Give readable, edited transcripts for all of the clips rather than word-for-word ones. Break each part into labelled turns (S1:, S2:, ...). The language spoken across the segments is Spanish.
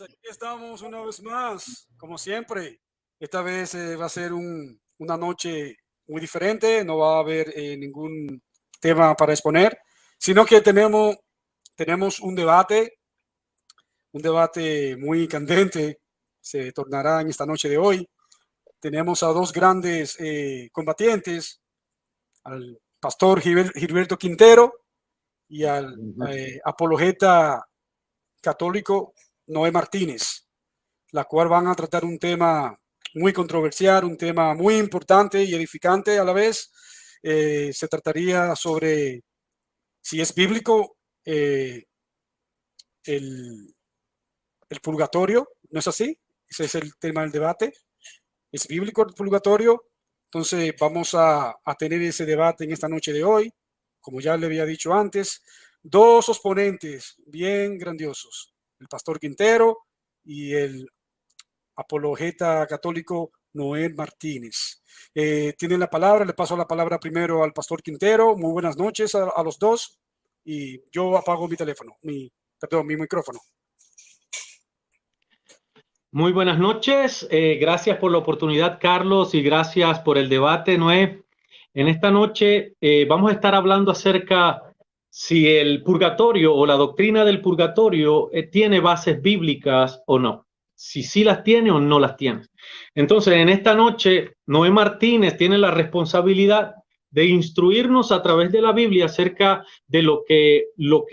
S1: Aquí estamos una vez más, como siempre. Esta vez va a ser una noche muy diferente, no va a haber ningún tema para exponer, sino que tenemos un debate muy candente, se tornará en esta noche de hoy. Tenemos a dos grandes combatientes, al pastor Gilberto Quintero y al apologeta católico Noé Martínez, la cual van a tratar un tema muy controversial, un tema muy importante y edificante a la vez. Se trataría sobre si es bíblico el purgatorio, ¿no es así? Ese es el tema del debate. ¿Es bíblico el purgatorio? Entonces vamos a tener ese debate en esta noche de hoy. Como ya le había dicho antes, dos exponentes bien grandiosos, el pastor Quintero y el apologeta católico Noé Martínez. Tienen la palabra, le paso la palabra primero al pastor Quintero. Muy buenas noches a los dos y yo apago mi teléfono, mi micrófono.
S2: Muy buenas noches, gracias por la oportunidad, Carlos, y gracias por el debate, Noé. En esta noche vamos a estar hablando acerca si el purgatorio o la doctrina del purgatorio tiene bases bíblicas o no, si sí las tiene o no las tiene. Entonces, en esta noche, Noé Martínez tiene la responsabilidad de instruirnos a través de la Biblia acerca de lo que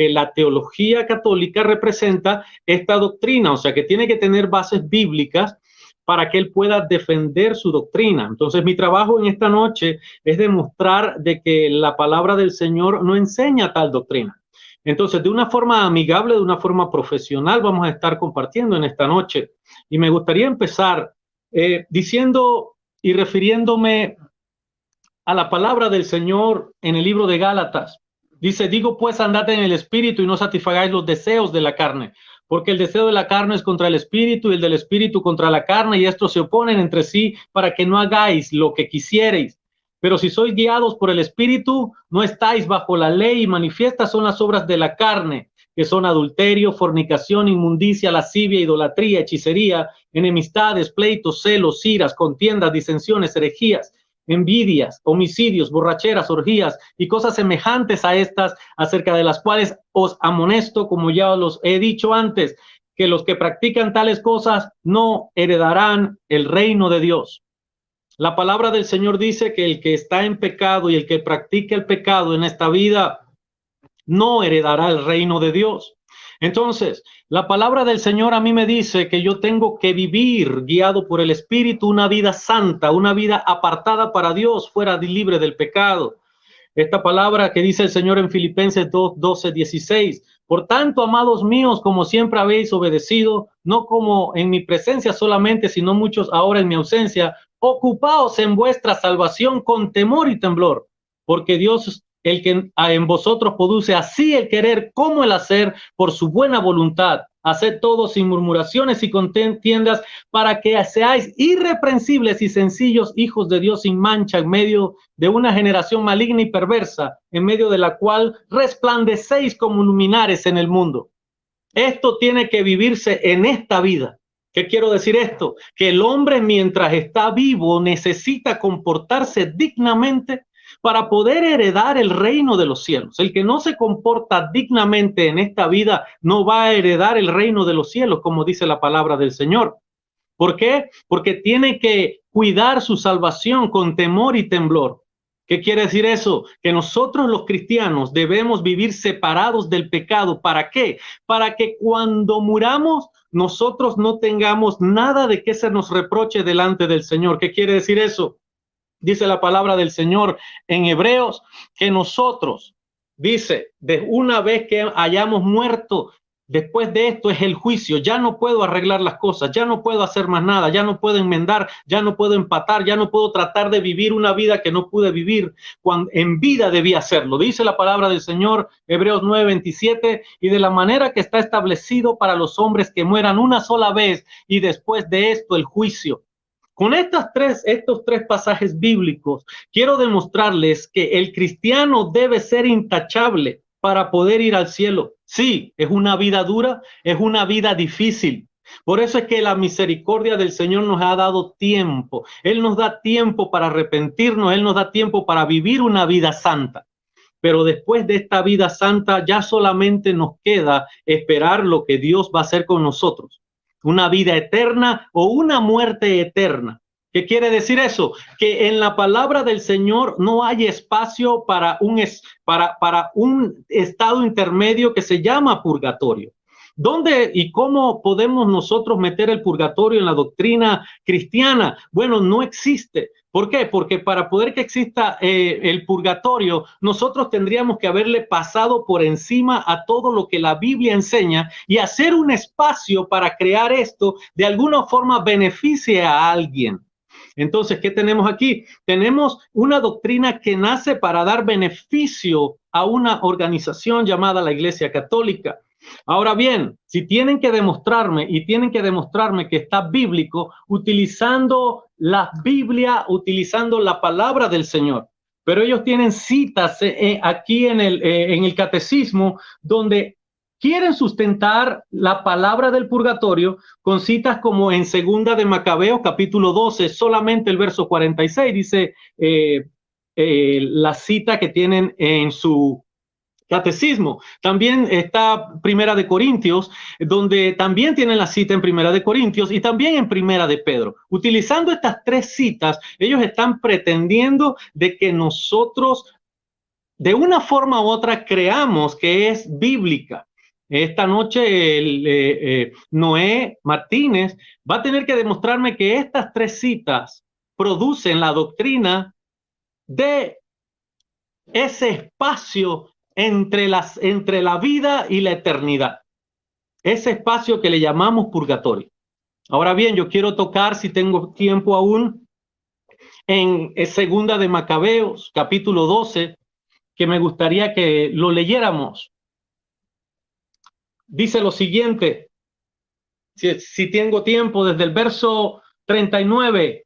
S2: la teología católica representa esta doctrina, o sea que tiene que tener bases bíblicas para que él pueda defender su doctrina. Entonces mi trabajo en esta noche es demostrar de que la palabra del Señor no enseña tal doctrina. Entonces, de una forma amigable, de una forma profesional, vamos a estar compartiendo en esta noche. Y me gustaría empezar diciendo y refiriéndome a la palabra del Señor en el libro de Gálatas. Dice, digo pues, andad en el espíritu y no satisfagáis los deseos de la carne, porque el deseo de la carne es contra el espíritu y el del espíritu contra la carne, y estos se oponen entre sí para que no hagáis lo que quisierais. Pero si sois guiados por el espíritu, no estáis bajo la ley, y manifiestas son las obras de la carne, que son adulterio, fornicación, inmundicia, lascivia, idolatría, hechicería, enemistades, pleitos, celos, iras, contiendas, disensiones, herejías, envidias, homicidios, borracheras, orgías y cosas semejantes a estas, acerca de las cuales os amonesto, como ya los he dicho antes, que los que practican tales cosas no heredarán el reino de Dios. La palabra del Señor dice que el que está en pecado y el que practica el pecado en esta vida no heredará el reino de Dios. Entonces, la palabra del Señor a mí me dice que yo tengo que vivir guiado por el Espíritu una vida santa, una vida apartada para Dios, fuera libre del pecado. Esta palabra que dice el Señor en Filipenses 2, 12, 16. Por tanto, amados míos, como siempre habéis obedecido, no como en mi presencia solamente, sino muchos ahora en mi ausencia, ocupaos en vuestra salvación con temor y temblor, porque Dios, el que en vosotros produce así el querer como el hacer por su buena voluntad, haced todo sin murmuraciones y contiendas, para que seáis irreprensibles y sencillos hijos de Dios sin mancha en medio de una generación maligna y perversa, en medio de la cual resplandecéis como luminares en el mundo. Esto tiene que vivirse en esta vida. ¿Qué quiero decir esto? Que el hombre, mientras está vivo, necesita comportarse dignamente para poder heredar el reino de los cielos. El que no se comporta dignamente en esta vida no va a heredar el reino de los cielos, como dice la palabra del Señor. ¿Por qué? Porque tiene que cuidar su salvación con temor y temblor. ¿Qué quiere decir eso? Que nosotros los cristianos debemos vivir separados del pecado. ¿Para qué? Para que cuando muramos nosotros no tengamos nada de que se nos reproche delante del Señor. ¿Qué quiere decir eso? Dice la palabra del Señor en Hebreos que nosotros, dice, de una vez que hayamos muerto, después de esto es el juicio. Ya no puedo arreglar las cosas, ya no puedo hacer más nada, ya no puedo enmendar, ya no puedo empatar, ya no puedo tratar de vivir una vida que no pude vivir cuando en vida debía hacerlo. Dice la palabra del Señor, Hebreos 9:27, y de la manera que está establecido para los hombres que mueran una sola vez y después de esto el juicio. Con estos tres pasajes bíblicos, quiero demostrarles que el cristiano debe ser intachable para poder ir al cielo. Sí, es una vida dura, es una vida difícil. Por eso es que la misericordia del Señor nos ha dado tiempo. Él nos da tiempo para arrepentirnos, Él nos da tiempo para vivir una vida santa. Pero después de esta vida santa ya solamente nos queda esperar lo que Dios va a hacer con nosotros. Una vida eterna o una muerte eterna. ¿Qué quiere decir eso? Que en la palabra del Señor no hay espacio para un estado intermedio que se llama purgatorio. ¿Dónde y cómo podemos nosotros meter el purgatorio en la doctrina cristiana? Bueno, no existe. ¿Por qué? Porque para poder que exista el purgatorio, nosotros tendríamos que haberle pasado por encima a todo lo que la Biblia enseña y hacer un espacio para crear esto de alguna forma beneficie a alguien. Entonces, ¿qué tenemos aquí? Tenemos una doctrina que nace para dar beneficio a una organización llamada la Iglesia Católica. Ahora bien, si tienen que demostrarme que está bíblico, utilizando la Biblia, utilizando la palabra del Señor. Pero ellos tienen citas aquí en el catecismo donde quieren sustentar la palabra del purgatorio con citas como en Segunda de Macabeos, capítulo 12, solamente el verso 46, dice la cita que tienen en su catecismo. También está Primera de Corintios, donde también tienen la cita en Primera de Corintios y también en Primera de Pedro. Utilizando estas tres citas, ellos están pretendiendo de que nosotros de una forma u otra creamos que es bíblica. Esta noche Noé Martínez va a tener que demostrarme que estas tres citas producen la doctrina de ese espacio entre la vida y la eternidad. Ese espacio que le llamamos purgatorio. Ahora bien, yo quiero tocar, si tengo tiempo aún, en Segunda de Macabeos, capítulo 12, que me gustaría que lo leyéramos. Dice lo siguiente, si tengo tiempo, desde el verso 39.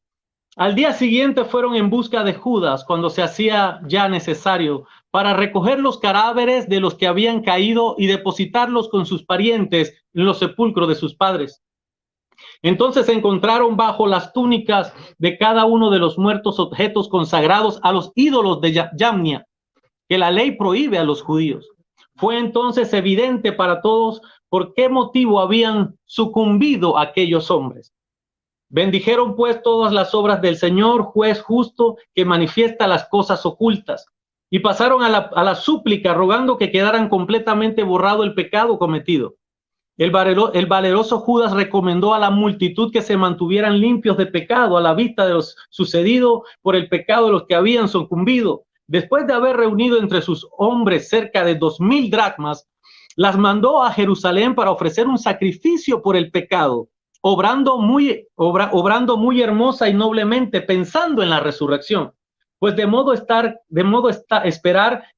S2: Al día siguiente fueron en busca de Judas, cuando se hacía ya necesario, para recoger los cadáveres de los que habían caído y depositarlos con sus parientes en los sepulcros de sus padres. Entonces encontraron bajo las túnicas de cada uno de los muertos objetos consagrados a los ídolos de Yamnia, que la ley prohíbe a los judíos. Fue entonces evidente para todos por qué motivo habían sucumbido aquellos hombres. Bendijeron pues todas las obras del Señor, juez justo, que manifiesta las cosas ocultas, y pasaron a la súplica, rogando que quedaran completamente borrado el pecado cometido. El valeroso Judas recomendó a la multitud que se mantuvieran limpios de pecado a la vista de lo sucedido por el pecado de los que habían sucumbido. Después de haber reunido entre sus hombres cerca de 2,000 dracmas, las mandó a Jerusalén para ofrecer un sacrificio por el pecado, obrando muy hermosa y noblemente, pensando en la resurrección. pues de modo esperar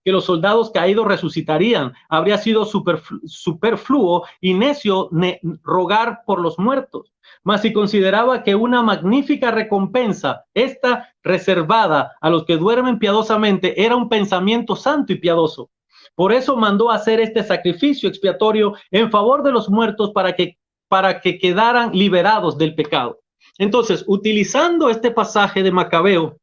S2: que los soldados caídos resucitarían. Habría sido superfluo y necio rogar por los muertos. Mas si consideraba que una magnífica recompensa, esta reservada a los que duermen piadosamente, era un pensamiento santo y piadoso. Por eso mandó hacer este sacrificio expiatorio en favor de los muertos para que quedaran liberados del pecado. Entonces, utilizando este pasaje de Macabeo,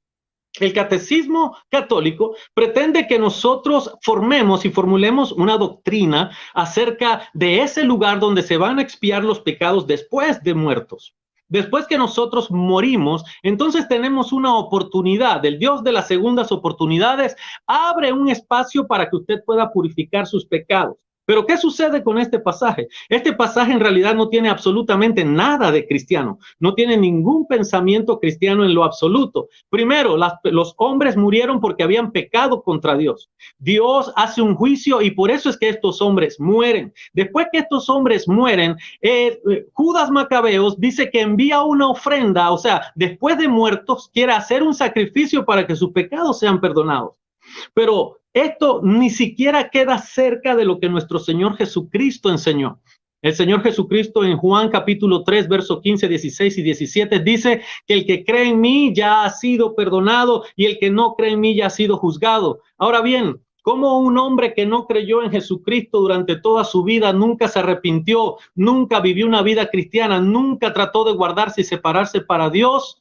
S2: el catecismo católico pretende que nosotros formemos y formulemos una doctrina acerca de ese lugar donde se van a expiar los pecados después de muertos. Después que nosotros morimos, entonces tenemos una oportunidad. El Dios de las segundas oportunidades abre un espacio para que usted pueda purificar sus pecados. Pero ¿qué sucede con este pasaje? Este pasaje en realidad no tiene absolutamente nada de cristiano, no tiene ningún pensamiento cristiano en lo absoluto. Primero, los hombres murieron porque habían pecado contra Dios. Dios hace un juicio y por eso es que estos hombres mueren. Después que estos hombres mueren, Judas Macabeos dice que envía una ofrenda, o sea, después de muertos, quiere hacer un sacrificio para que sus pecados sean perdonados. Pero esto ni siquiera queda cerca de lo que nuestro Señor Jesucristo enseñó. El Señor Jesucristo en Juan capítulo 3, verso 15, 16 y 17 dice que el que cree en mí ya ha sido perdonado y el que no cree en mí ya ha sido juzgado. Ahora bien, ¿cómo un hombre que no creyó en Jesucristo durante toda su vida, nunca se arrepintió, nunca vivió una vida cristiana, nunca trató de guardarse y separarse para Dios,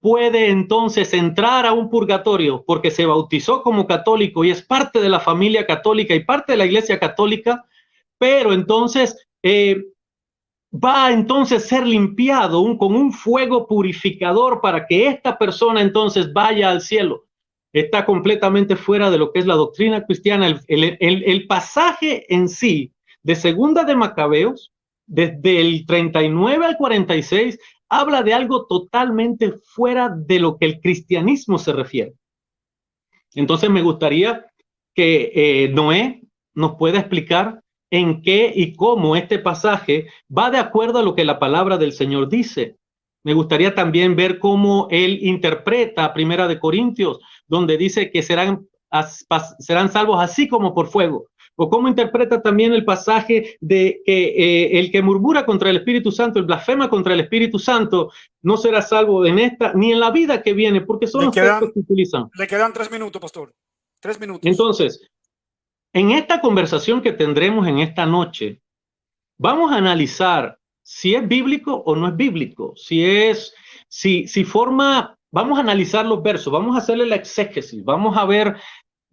S2: puede entonces entrar a un purgatorio porque se bautizó como católico y es parte de la familia católica y parte de la iglesia católica, pero entonces va a entonces ser limpiado con un fuego purificador para que esta persona entonces vaya al cielo? Está completamente fuera de lo que es la doctrina cristiana. El pasaje en sí de Segunda de Macabeos, desde el 39 al 46, habla de algo totalmente fuera de lo que el cristianismo se refiere. Entonces me gustaría que Noé nos pueda explicar en qué y cómo este pasaje va de acuerdo a lo que la palabra del Señor dice. Me gustaría también ver cómo él interpreta Primera de Corintios, donde dice que serán salvos así como por fuego. O cómo interpreta también el pasaje de que el que murmura contra el Espíritu Santo, el blasfema contra el Espíritu Santo, no será salvo en esta ni en la vida que viene, porque son los textos que utilizan.
S1: Le quedan 3 minutos, pastor. 3 minutos.
S2: Entonces, en esta conversación que tendremos en esta noche, vamos a analizar si es bíblico o no es bíblico, vamos a analizar los versos, vamos a hacerle la exégesis, vamos a ver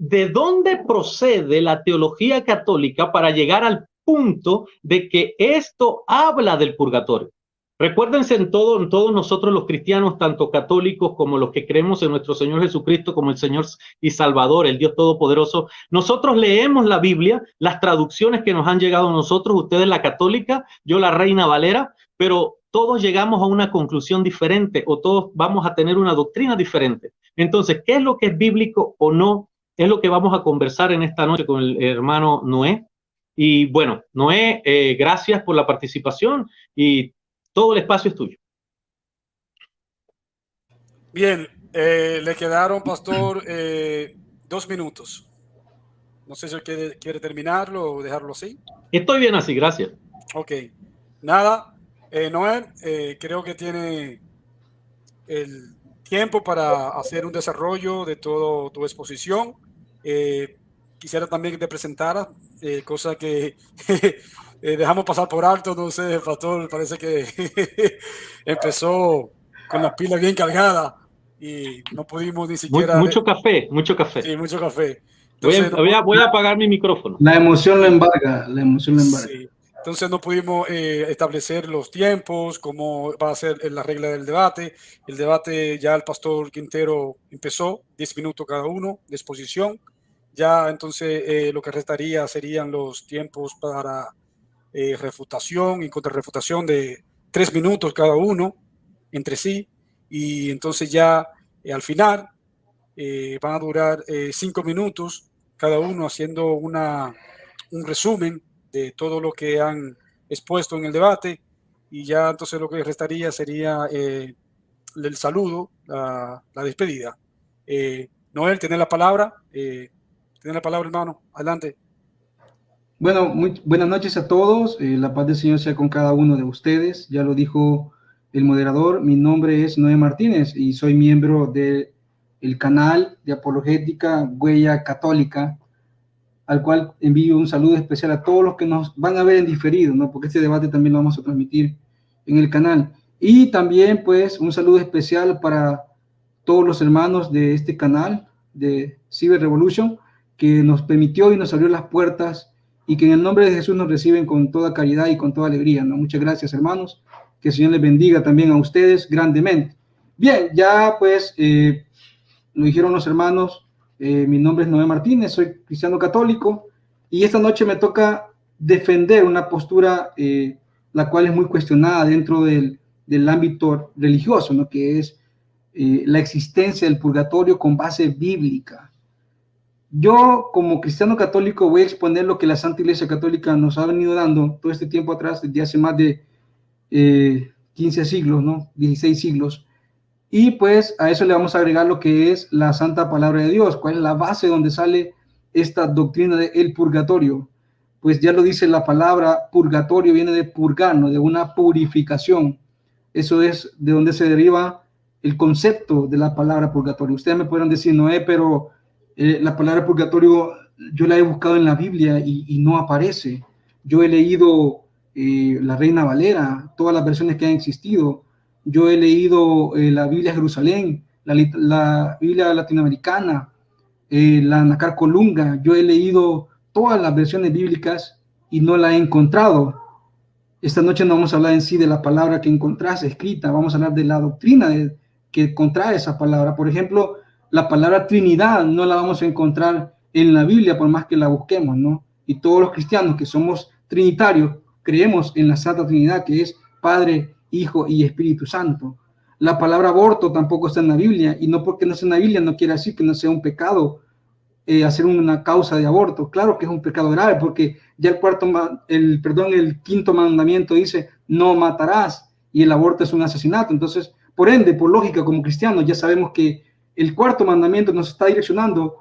S2: de dónde procede la teología católica para llegar al punto de que esto habla del purgatorio. Recuérdense en todos nosotros los cristianos, tanto católicos como los que creemos en nuestro Señor Jesucristo como el Señor y Salvador, el Dios Todopoderoso, nosotros leemos la Biblia, las traducciones que nos han llegado a nosotros, ustedes la católica, yo la Reina Valera, pero todos llegamos a una conclusión diferente o todos vamos a tener una doctrina diferente. Entonces, ¿qué es lo que es bíblico o no? Es lo que vamos a conversar en esta noche con el hermano Noé. Y bueno, Noé, gracias por la participación y todo el espacio es tuyo.
S1: Bien, le quedaron, pastor, 2 minutos. No sé si quiere terminarlo o dejarlo así.
S2: Estoy bien así, gracias.
S1: Ok, nada, Noé, creo que tiene el tiempo para hacer un desarrollo de toda tu exposición. Quisiera también que te presentara, cosa que dejamos pasar por alto, no sé, pastor, parece que empezó con la pila bien cargada y no pudimos ni siquiera...
S2: Mucho café, mucho café.
S1: Sí, mucho café.
S2: Entonces, voy a apagar mi micrófono.
S3: La emoción lo embarga, la emoción lo embarga.
S1: Sí. Entonces no pudimos establecer los tiempos, cómo va a ser la regla del debate. El debate ya el pastor Quintero empezó, 10 minutos cada uno de exposición. Ya entonces lo que restaría serían los tiempos para refutación y contrarrefutación de 3 minutos cada uno entre sí. Y entonces ya al final van a durar 5 minutos cada uno haciendo un resumen de todo lo que han expuesto en el debate, y ya entonces lo que restaría sería el saludo, la despedida. Noel, tiene la palabra. Tiene la palabra, hermano. Adelante.
S3: Bueno, muy buenas noches a todos. La paz del Señor sea con cada uno de ustedes. Ya lo dijo el moderador. Mi nombre es Noé Martínez y soy miembro del canal de apologética Huella Católica, al cual envío un saludo especial a todos los que nos van a ver en diferido, ¿no? Porque este debate también lo vamos a transmitir en el canal. Y también, pues, un saludo especial para todos los hermanos de este canal de Cyber Revolution, que nos permitió y nos abrió las puertas y que en el nombre de Jesús nos reciben con toda caridad y con toda alegría, ¿no? Muchas gracias, hermanos. Que el Señor les bendiga también a ustedes grandemente. Bien, ya pues lo dijeron los hermanos, mi nombre es Noé Martínez, soy cristiano católico y esta noche me toca defender una postura la cual es muy cuestionada dentro del ámbito religioso, ¿no? Que es la existencia del purgatorio con base bíblica. Yo, como cristiano católico, voy a exponer lo que la Santa Iglesia Católica nos ha venido dando todo este tiempo atrás, desde hace más de 15 siglos, ¿no? 16 siglos. Y pues a eso le vamos a agregar lo que es la Santa Palabra de Dios, cuál es la base donde sale esta doctrina del purgatorio. Pues ya lo dice la palabra purgatorio, viene de purgar, ¿no? De una purificación. Eso es de donde se deriva el concepto de la palabra purgatorio. Ustedes me podrán decir, Noé, pero la palabra purgatorio yo la he buscado en la Biblia y no aparece. Yo he leído la Reina Valera, todas las versiones que han existido. Yo he leído la Biblia Jerusalén, la Biblia latinoamericana, la Nácar Colunga. Yo he leído todas las versiones bíblicas y no la he encontrado. Esta noche no vamos a hablar en sí de la palabra que encontrás escrita, vamos a hablar de la doctrina que contrae esa palabra. Por ejemplo, la palabra Trinidad no la vamos a encontrar en la Biblia por más que la busquemos, ¿no? Y todos los cristianos que somos trinitarios creemos en la Santa Trinidad, que es Padre, Hijo y Espíritu Santo. La palabra aborto tampoco está en la Biblia, y no porque no esté en la Biblia no quiere decir que no sea un pecado hacer una causa de aborto. Claro que es un pecado grave, porque ya el quinto mandamiento dice no matarás, y el aborto es un asesinato. Entonces, por ende, por lógica, como cristianos ya sabemos que el cuarto mandamiento nos está direccionando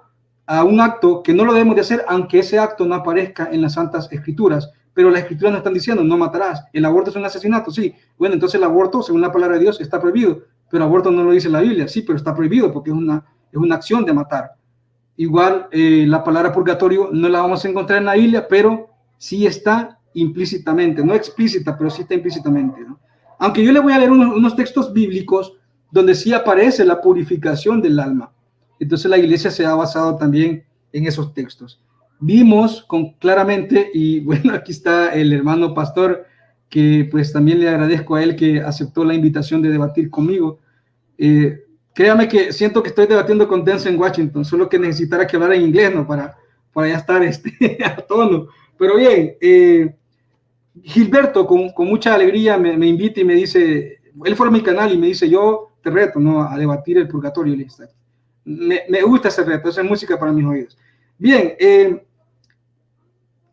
S3: a un acto que no lo debemos de hacer, aunque ese acto no aparezca en las Santas Escrituras. Pero las Escrituras nos están diciendo, no matarás. El aborto es un asesinato, sí. Bueno, entonces el aborto, según la palabra de Dios, está prohibido. Pero aborto no lo dice la Biblia, sí, pero está prohibido porque es una acción de matar. Igual, la palabra purgatorio no la vamos a encontrar en la Biblia, pero sí está implícitamente, no explícita, pero sí está implícitamente, ¿no? Aunque yo le voy a leer unos textos bíblicos donde sí aparece la purificación del alma. Entonces la iglesia se ha basado también en esos textos. Vimos claramente, y bueno, aquí está el hermano pastor, que pues también le agradezco a él que aceptó la invitación de debatir conmigo. Créame que siento que estoy debatiendo con Denzel Washington, solo que necesitara que hablara en inglés, ¿no? Para ya estar a tono. Pero bien, Gilberto con mucha alegría me invita y me dice, él fue a mi canal y me dice, yo te reto, ¿no? A debatir el purgatorio. Me gusta ese reto, esa es música para mis oídos. Bien,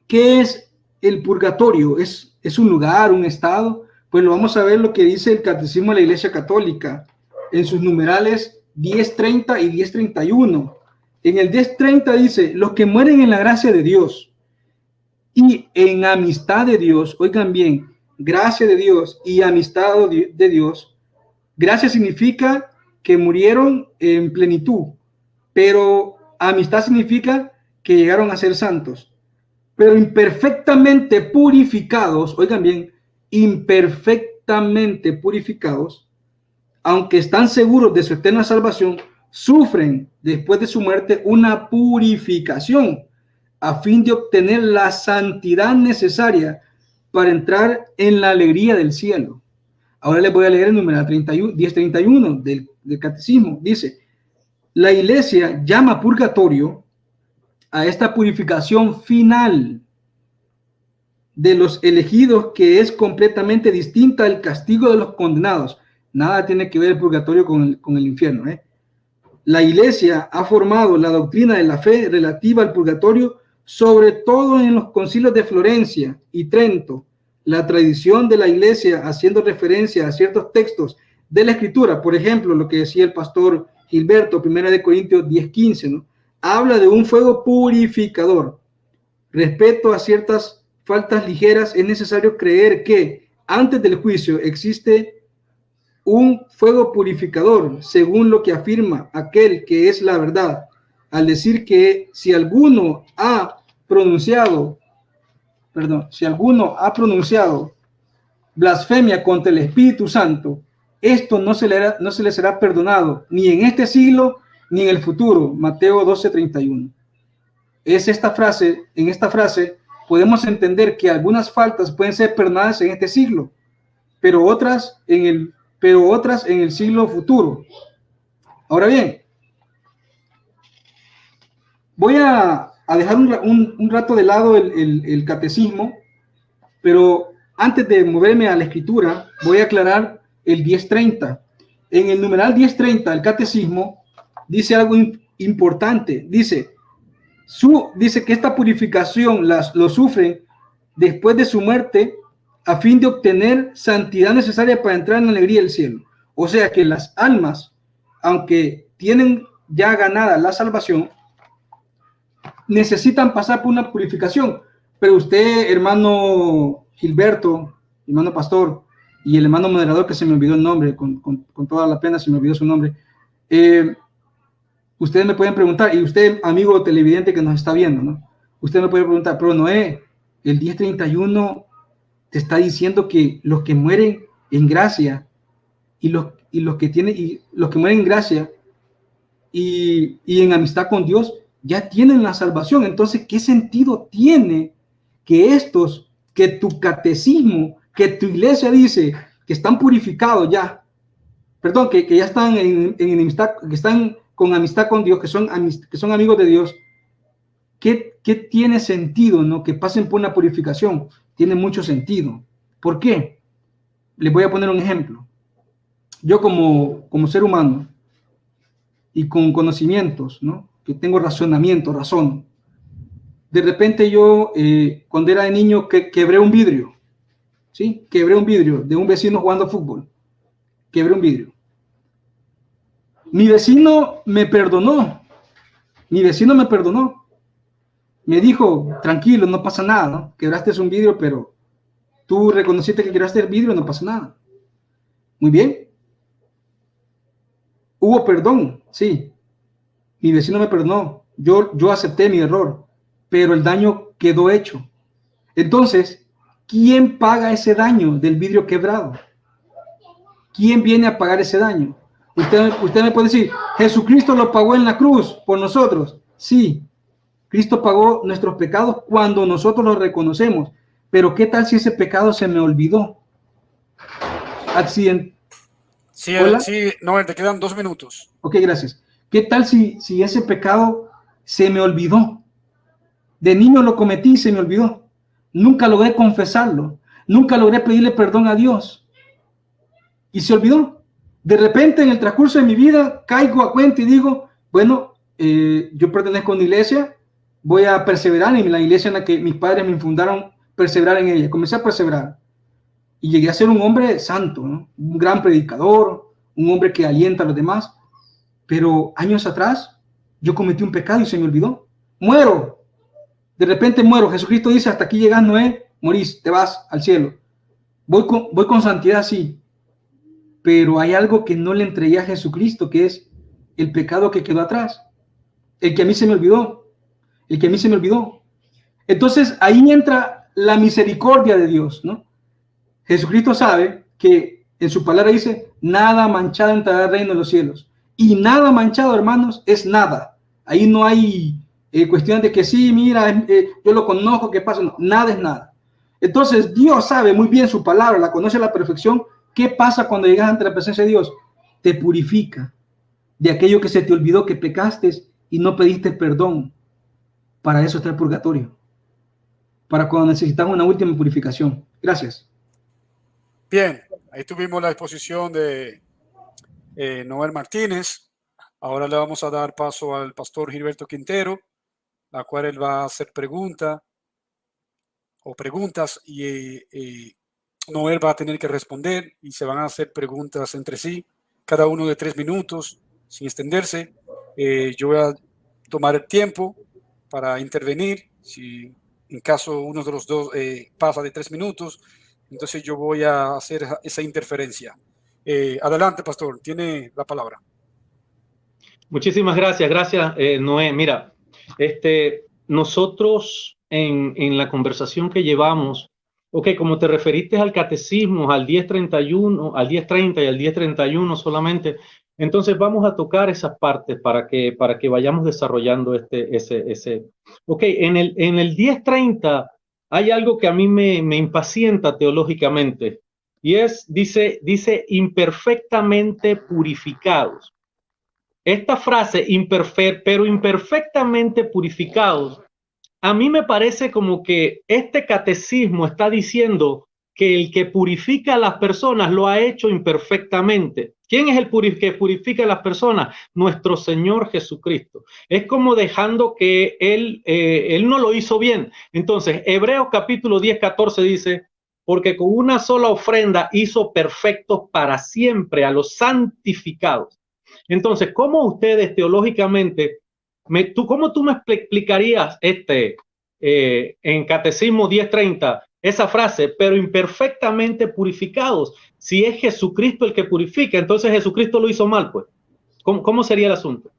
S3: ¿qué es el purgatorio? ¿Es un lugar, un estado? Pues lo vamos a ver lo que dice el Catecismo de la Iglesia Católica en sus numerales 1030 y 1031. En el 1030 dice, los que mueren en la gracia de Dios y en amistad de Dios, oigan bien, gracia de Dios y amistad de Dios. Gracia significa que murieron en plenitud, pero amistad significa que llegaron a ser santos, pero imperfectamente purificados, oigan bien, imperfectamente purificados, aunque están seguros de su eterna salvación, sufren después de su muerte una purificación a fin de obtener la santidad necesaria para entrar en la alegría del cielo. Ahora les voy a leer el número 1031 del Catecismo. Dice, la Iglesia llama purgatorio a esta purificación final de los elegidos, que es completamente distinta al castigo de los condenados. Nada tiene que ver el purgatorio con el infierno, ¿eh? La Iglesia ha formado la doctrina de la fe relativa al purgatorio, sobre todo en los concilios de Florencia y Trento. La tradición de la Iglesia haciendo referencia a ciertos textos de la Escritura, por ejemplo, lo que decía el pastor Gilberto, 1 Corintios 10:15, ¿no? Habla de un fuego purificador. Respecto a ciertas faltas ligeras, es necesario creer que antes del juicio existe un fuego purificador, según lo que afirma aquel que es la verdad, al decir que si alguno ha pronunciado blasfemia contra el Espíritu Santo, esto no se le será perdonado ni en este siglo ni en el futuro. Mateo 12:31. Es esta frase, en esta frase podemos entender que algunas faltas pueden ser perdonadas en este siglo, pero otras en el siglo futuro. Ahora bien, voy a dejar un rato de lado el catecismo, pero antes de moverme a la escritura, voy a aclarar el 1030. En el numeral 1030 del catecismo dice algo importante. Dice que esta purificación lo sufren después de su muerte a fin de obtener santidad necesaria para entrar en la alegría del cielo. O sea que las almas, aunque tienen ya ganada la salvación, necesitan pasar por una purificación. Pero usted, hermano Gilberto, hermano pastor, y el hermano moderador, que se me olvidó el nombre, con toda la pena se me olvidó su nombre, ustedes me pueden preguntar, y usted, amigo televidente que nos está viendo, ¿no? Usted me puede preguntar, pero Noé, el 1031 te está diciendo que los que mueren en gracia y los que mueren en gracia y en amistad con Dios ya tienen la salvación. Entonces, ¿qué sentido tiene que tu catecismo, que tu iglesia dice que están purificados ya, perdón, que ya están en amistad, que están con amistad con Dios, que son amigos de Dios? ¿Qué tiene sentido, no? Que pasen por una purificación. Tiene mucho sentido. ¿Por qué? Les voy a poner un ejemplo. Yo como ser humano y con conocimientos, ¿no? Que tengo razonamiento, razón. De repente yo, cuando era de niño, quebré un vidrio, ¿sí? Quebré un vidrio de un vecino jugando fútbol. Quebré un vidrio. Mi vecino me perdonó. Me dijo, tranquilo, no pasa nada, ¿no? Quebraste un vidrio, pero tú reconociste que quebraste el vidrio, no pasa nada. Muy bien. Hubo perdón, sí. Mi vecino me perdonó. Yo acepté mi error, pero el daño quedó hecho. Entonces, ¿quién paga ese daño del vidrio quebrado? ¿Quién viene a pagar ese daño? Usted me puede decir, Jesucristo lo pagó en la cruz por nosotros. Sí, Cristo pagó nuestros pecados cuando nosotros los reconocemos. Pero ¿qué tal si ese pecado se me olvidó? Accidente.
S1: Sí, sí, no, te quedan 2 minutos.
S3: Ok, gracias. ¿Qué tal si ese pecado se me olvidó? De niño lo cometí y se me olvidó. Nunca logré confesarlo. Nunca logré pedirle perdón a Dios. Y se olvidó. De repente, en el transcurso de mi vida, caigo a cuenta y digo, bueno, yo pertenezco a una iglesia, voy a perseverar en la iglesia en la que mis padres me fundaron, perseverar en ella. Comencé a perseverar. Y llegué a ser un hombre santo, ¿no? Un gran predicador, un hombre que alienta a los demás. Pero años atrás, yo cometí un pecado y se me olvidó. Muero. De repente muero. Jesucristo dice, hasta aquí llegas, Noé, morís, te vas al cielo. Voy con santidad, sí. Pero hay algo que no le entregué a Jesucristo, que es el pecado que quedó atrás. El que a mí se me olvidó. Entonces, ahí entra la misericordia de Dios, ¿no? Jesucristo sabe que en su palabra dice, nada manchado entrará al reino de los cielos. Y nada manchado, hermanos, es nada. Ahí no hay cuestión de que sí, mira, yo lo conozco, ¿qué pasa? No, nada es nada. Entonces, Dios sabe muy bien su palabra, la conoce a la perfección. ¿Qué pasa cuando llegas ante la presencia de Dios? Te purifica de aquello que se te olvidó que pecaste y no pediste perdón. Para eso está el purgatorio. Para cuando necesitas una última purificación. Gracias.
S1: Bien, ahí tuvimos la exposición de Noel Martínez. Ahora le vamos a dar paso al pastor Gilberto Quintero, la cual él va a hacer preguntas y Noel va a tener que responder y se van a hacer preguntas entre sí, cada uno de 3 minutos. sin extenderse, yo voy a tomar el tiempo para intervenir. Si en caso uno de los dos pasa de 3 minutos, entonces yo voy a hacer esa interferencia. Adelante, pastor, tiene la palabra.
S2: Muchísimas gracias, Noé. Mira, nosotros en la conversación que llevamos, como te referiste al catecismo, al 1031, al 1030 y al 1031 solamente, entonces vamos a tocar esas partes para que vayamos desarrollando ese. En el 1030 hay algo que a mí me impacienta teológicamente, y dice imperfectamente purificados. Esta frase, pero imperfectamente purificados, a mí me parece como que este catecismo está diciendo que el que purifica a las personas lo ha hecho imperfectamente. ¿Quién es el que purifica a las personas? Nuestro Señor Jesucristo. Es como dejando que Él no lo hizo bien. Entonces, Hebreos capítulo 10, 14 dice, porque con una sola ofrenda hizo perfectos para siempre a los santificados. Entonces, ¿cómo ustedes teológicamente, cómo tú me explicarías en Catecismo 10:30, esa frase, pero imperfectamente purificados? Si es Jesucristo el que purifica, entonces Jesucristo lo hizo mal, pues. ¿Cómo sería el asunto?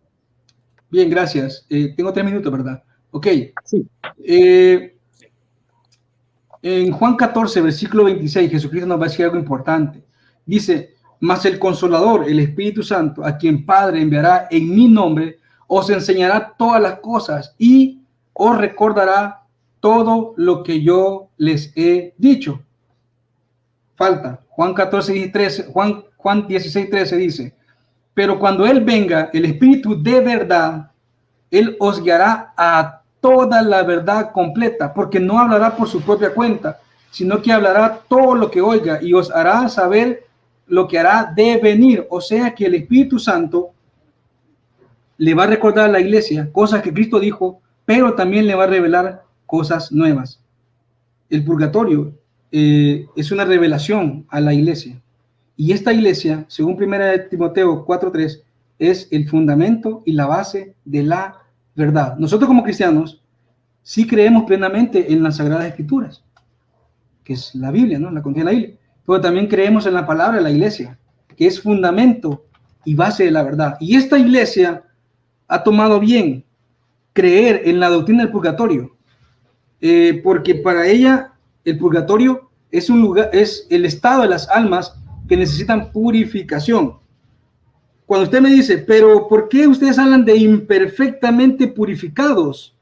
S3: Bien, gracias. Tengo 3 minutos, ¿verdad? Ok.
S2: Sí.
S3: En Juan 14, versículo 26, Jesucristo nos va a decir algo importante. Dice, mas el Consolador, el Espíritu Santo, a quien Padre enviará en mi nombre, os enseñará todas las cosas y os recordará todo lo que yo les he dicho. Falta. Juan 14, 13, Juan 16, 13 dice, pero cuando Él venga, el Espíritu de verdad, Él os guiará a toda la verdad completa, porque no hablará por su propia cuenta, sino que hablará todo lo que oiga y os hará saber lo que hará de venir. O sea que el Espíritu Santo le va a recordar a la iglesia cosas que Cristo dijo, pero también le va a revelar cosas nuevas. El purgatorio es una revelación a la iglesia. Y esta iglesia, según 1 Timoteo 4:3, es el fundamento y la base de la verdad. Nosotros como cristianos sí creemos plenamente en las Sagradas Escrituras, que es la Biblia, ¿no? La contiene la Biblia. Pero también creemos en la palabra de la iglesia, que es fundamento y base de la verdad. Y esta iglesia ha tomado bien creer en la doctrina del purgatorio, porque para ella el purgatorio es un lugar, es el estado de las almas que necesitan purificación. Cuando usted me dice, pero ¿por qué ustedes hablan de imperfectamente purificados?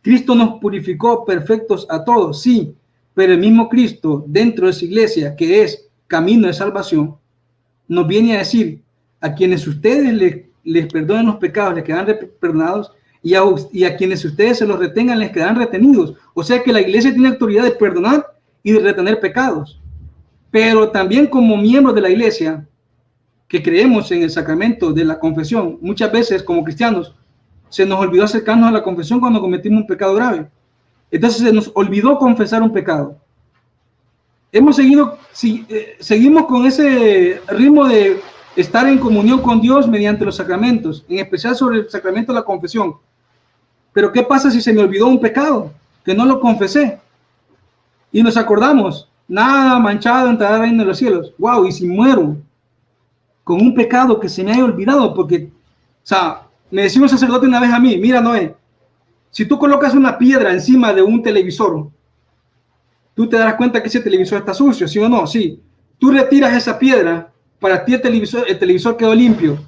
S3: Cristo nos purificó perfectos a todos, sí, pero el mismo Cristo dentro de su iglesia, que es camino de salvación, nos viene a decir, a quienes ustedes les perdonen los pecados, les quedan perdonados, y a quienes ustedes se los retengan, les quedan retenidos. O sea que la iglesia tiene autoridad de perdonar y de retener pecados. Pero también como miembros de la iglesia, que creemos en el sacramento de la confesión, muchas veces como cristianos, se nos olvidó acercarnos a la confesión cuando cometimos un pecado grave. Entonces se nos olvidó confesar un pecado. Seguimos con ese ritmo de estar en comunión con Dios mediante los sacramentos, en especial sobre el sacramento de la confesión. Pero ¿qué pasa si se me olvidó un pecado que no lo confesé? Y nos acordamos, nada manchado entrará al reino de los cielos. Wow, y si muero con un pecado que se me haya olvidado, porque, o sea, me decía un sacerdote una vez a mí, mira Noé, si tú colocas una piedra encima de un televisor, tú te darás cuenta que ese televisor está sucio, ¿sí o no? Sí. Tú retiras esa piedra, para ti el televisor quedó limpio.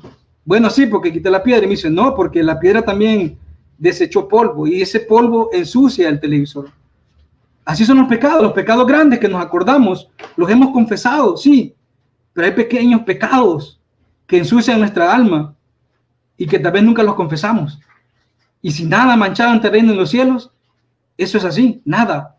S3: Bueno, sí, porque quité la piedra. Y me dice, no, porque la piedra también desechó polvo y ese polvo ensucia el televisor. Así son los pecados grandes que nos acordamos, los hemos confesado, sí, pero hay pequeños pecados que ensucian nuestra alma y que tal vez nunca los confesamos. Y si nada manchado en terreno en los cielos, eso es así, nada.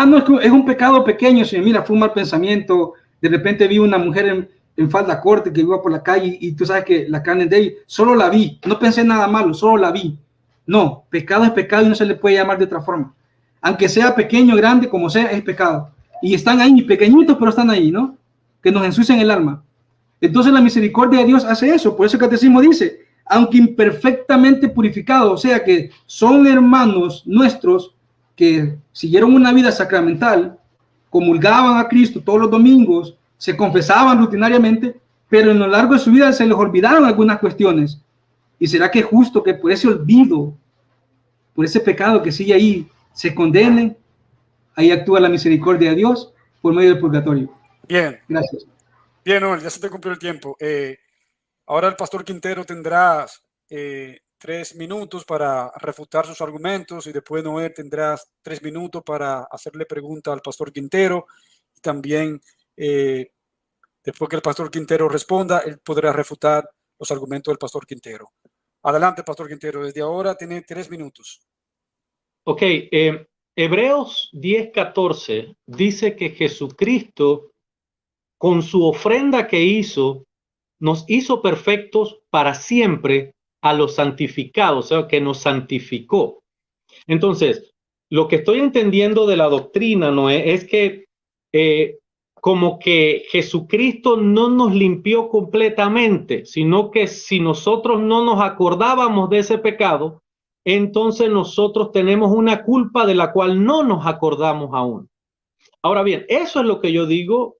S3: No, es un pecado pequeño, si mira, fue un mal pensamiento, de repente vi una mujer en falda corta que iba por la calle y tú sabes que la carne de él, solo la vi, no pensé nada malo, solo la vi. No, pecado es pecado y no se le puede llamar de otra forma. Aunque sea pequeño, grande, como sea, es pecado. Y están ahí, pequeñitos, pero están ahí, ¿no? Que nos ensucian el alma. Entonces la misericordia de Dios hace eso. Por eso el catecismo dice, aunque imperfectamente purificados, o sea que son hermanos nuestros que siguieron una vida sacramental, comulgaban a Cristo todos los domingos, se confesaban rutinariamente, pero en lo largo de su vida se les olvidaron algunas cuestiones. ¿Y será que es justo que por ese olvido, por ese pecado que sigue ahí, se condenen? Ahí actúa la misericordia de Dios por medio del purgatorio.
S1: Bien.
S3: Gracias.
S1: Bien, Noel, ya se te cumplió el tiempo. Ahora el pastor Quintero tendrá 3 minutos para refutar sus argumentos y después Noel tendrás 3 minutos para hacerle pregunta al pastor Quintero. Y también después que el pastor Quintero responda, él podrá refutar los argumentos del pastor Quintero. Adelante, pastor Quintero. Desde ahora tiene 3 minutos.
S2: Ok. Hebreos 10:14 dice que Jesucristo, con su ofrenda que hizo, nos hizo perfectos para siempre a los santificados, o sea, que nos santificó. Entonces, lo que estoy entendiendo de la doctrina, Noé, es que como que Jesucristo no nos limpió completamente, sino que si nosotros no nos acordábamos de ese pecado, entonces nosotros tenemos una culpa de la cual no nos acordamos aún. Ahora bien, eso es lo que yo digo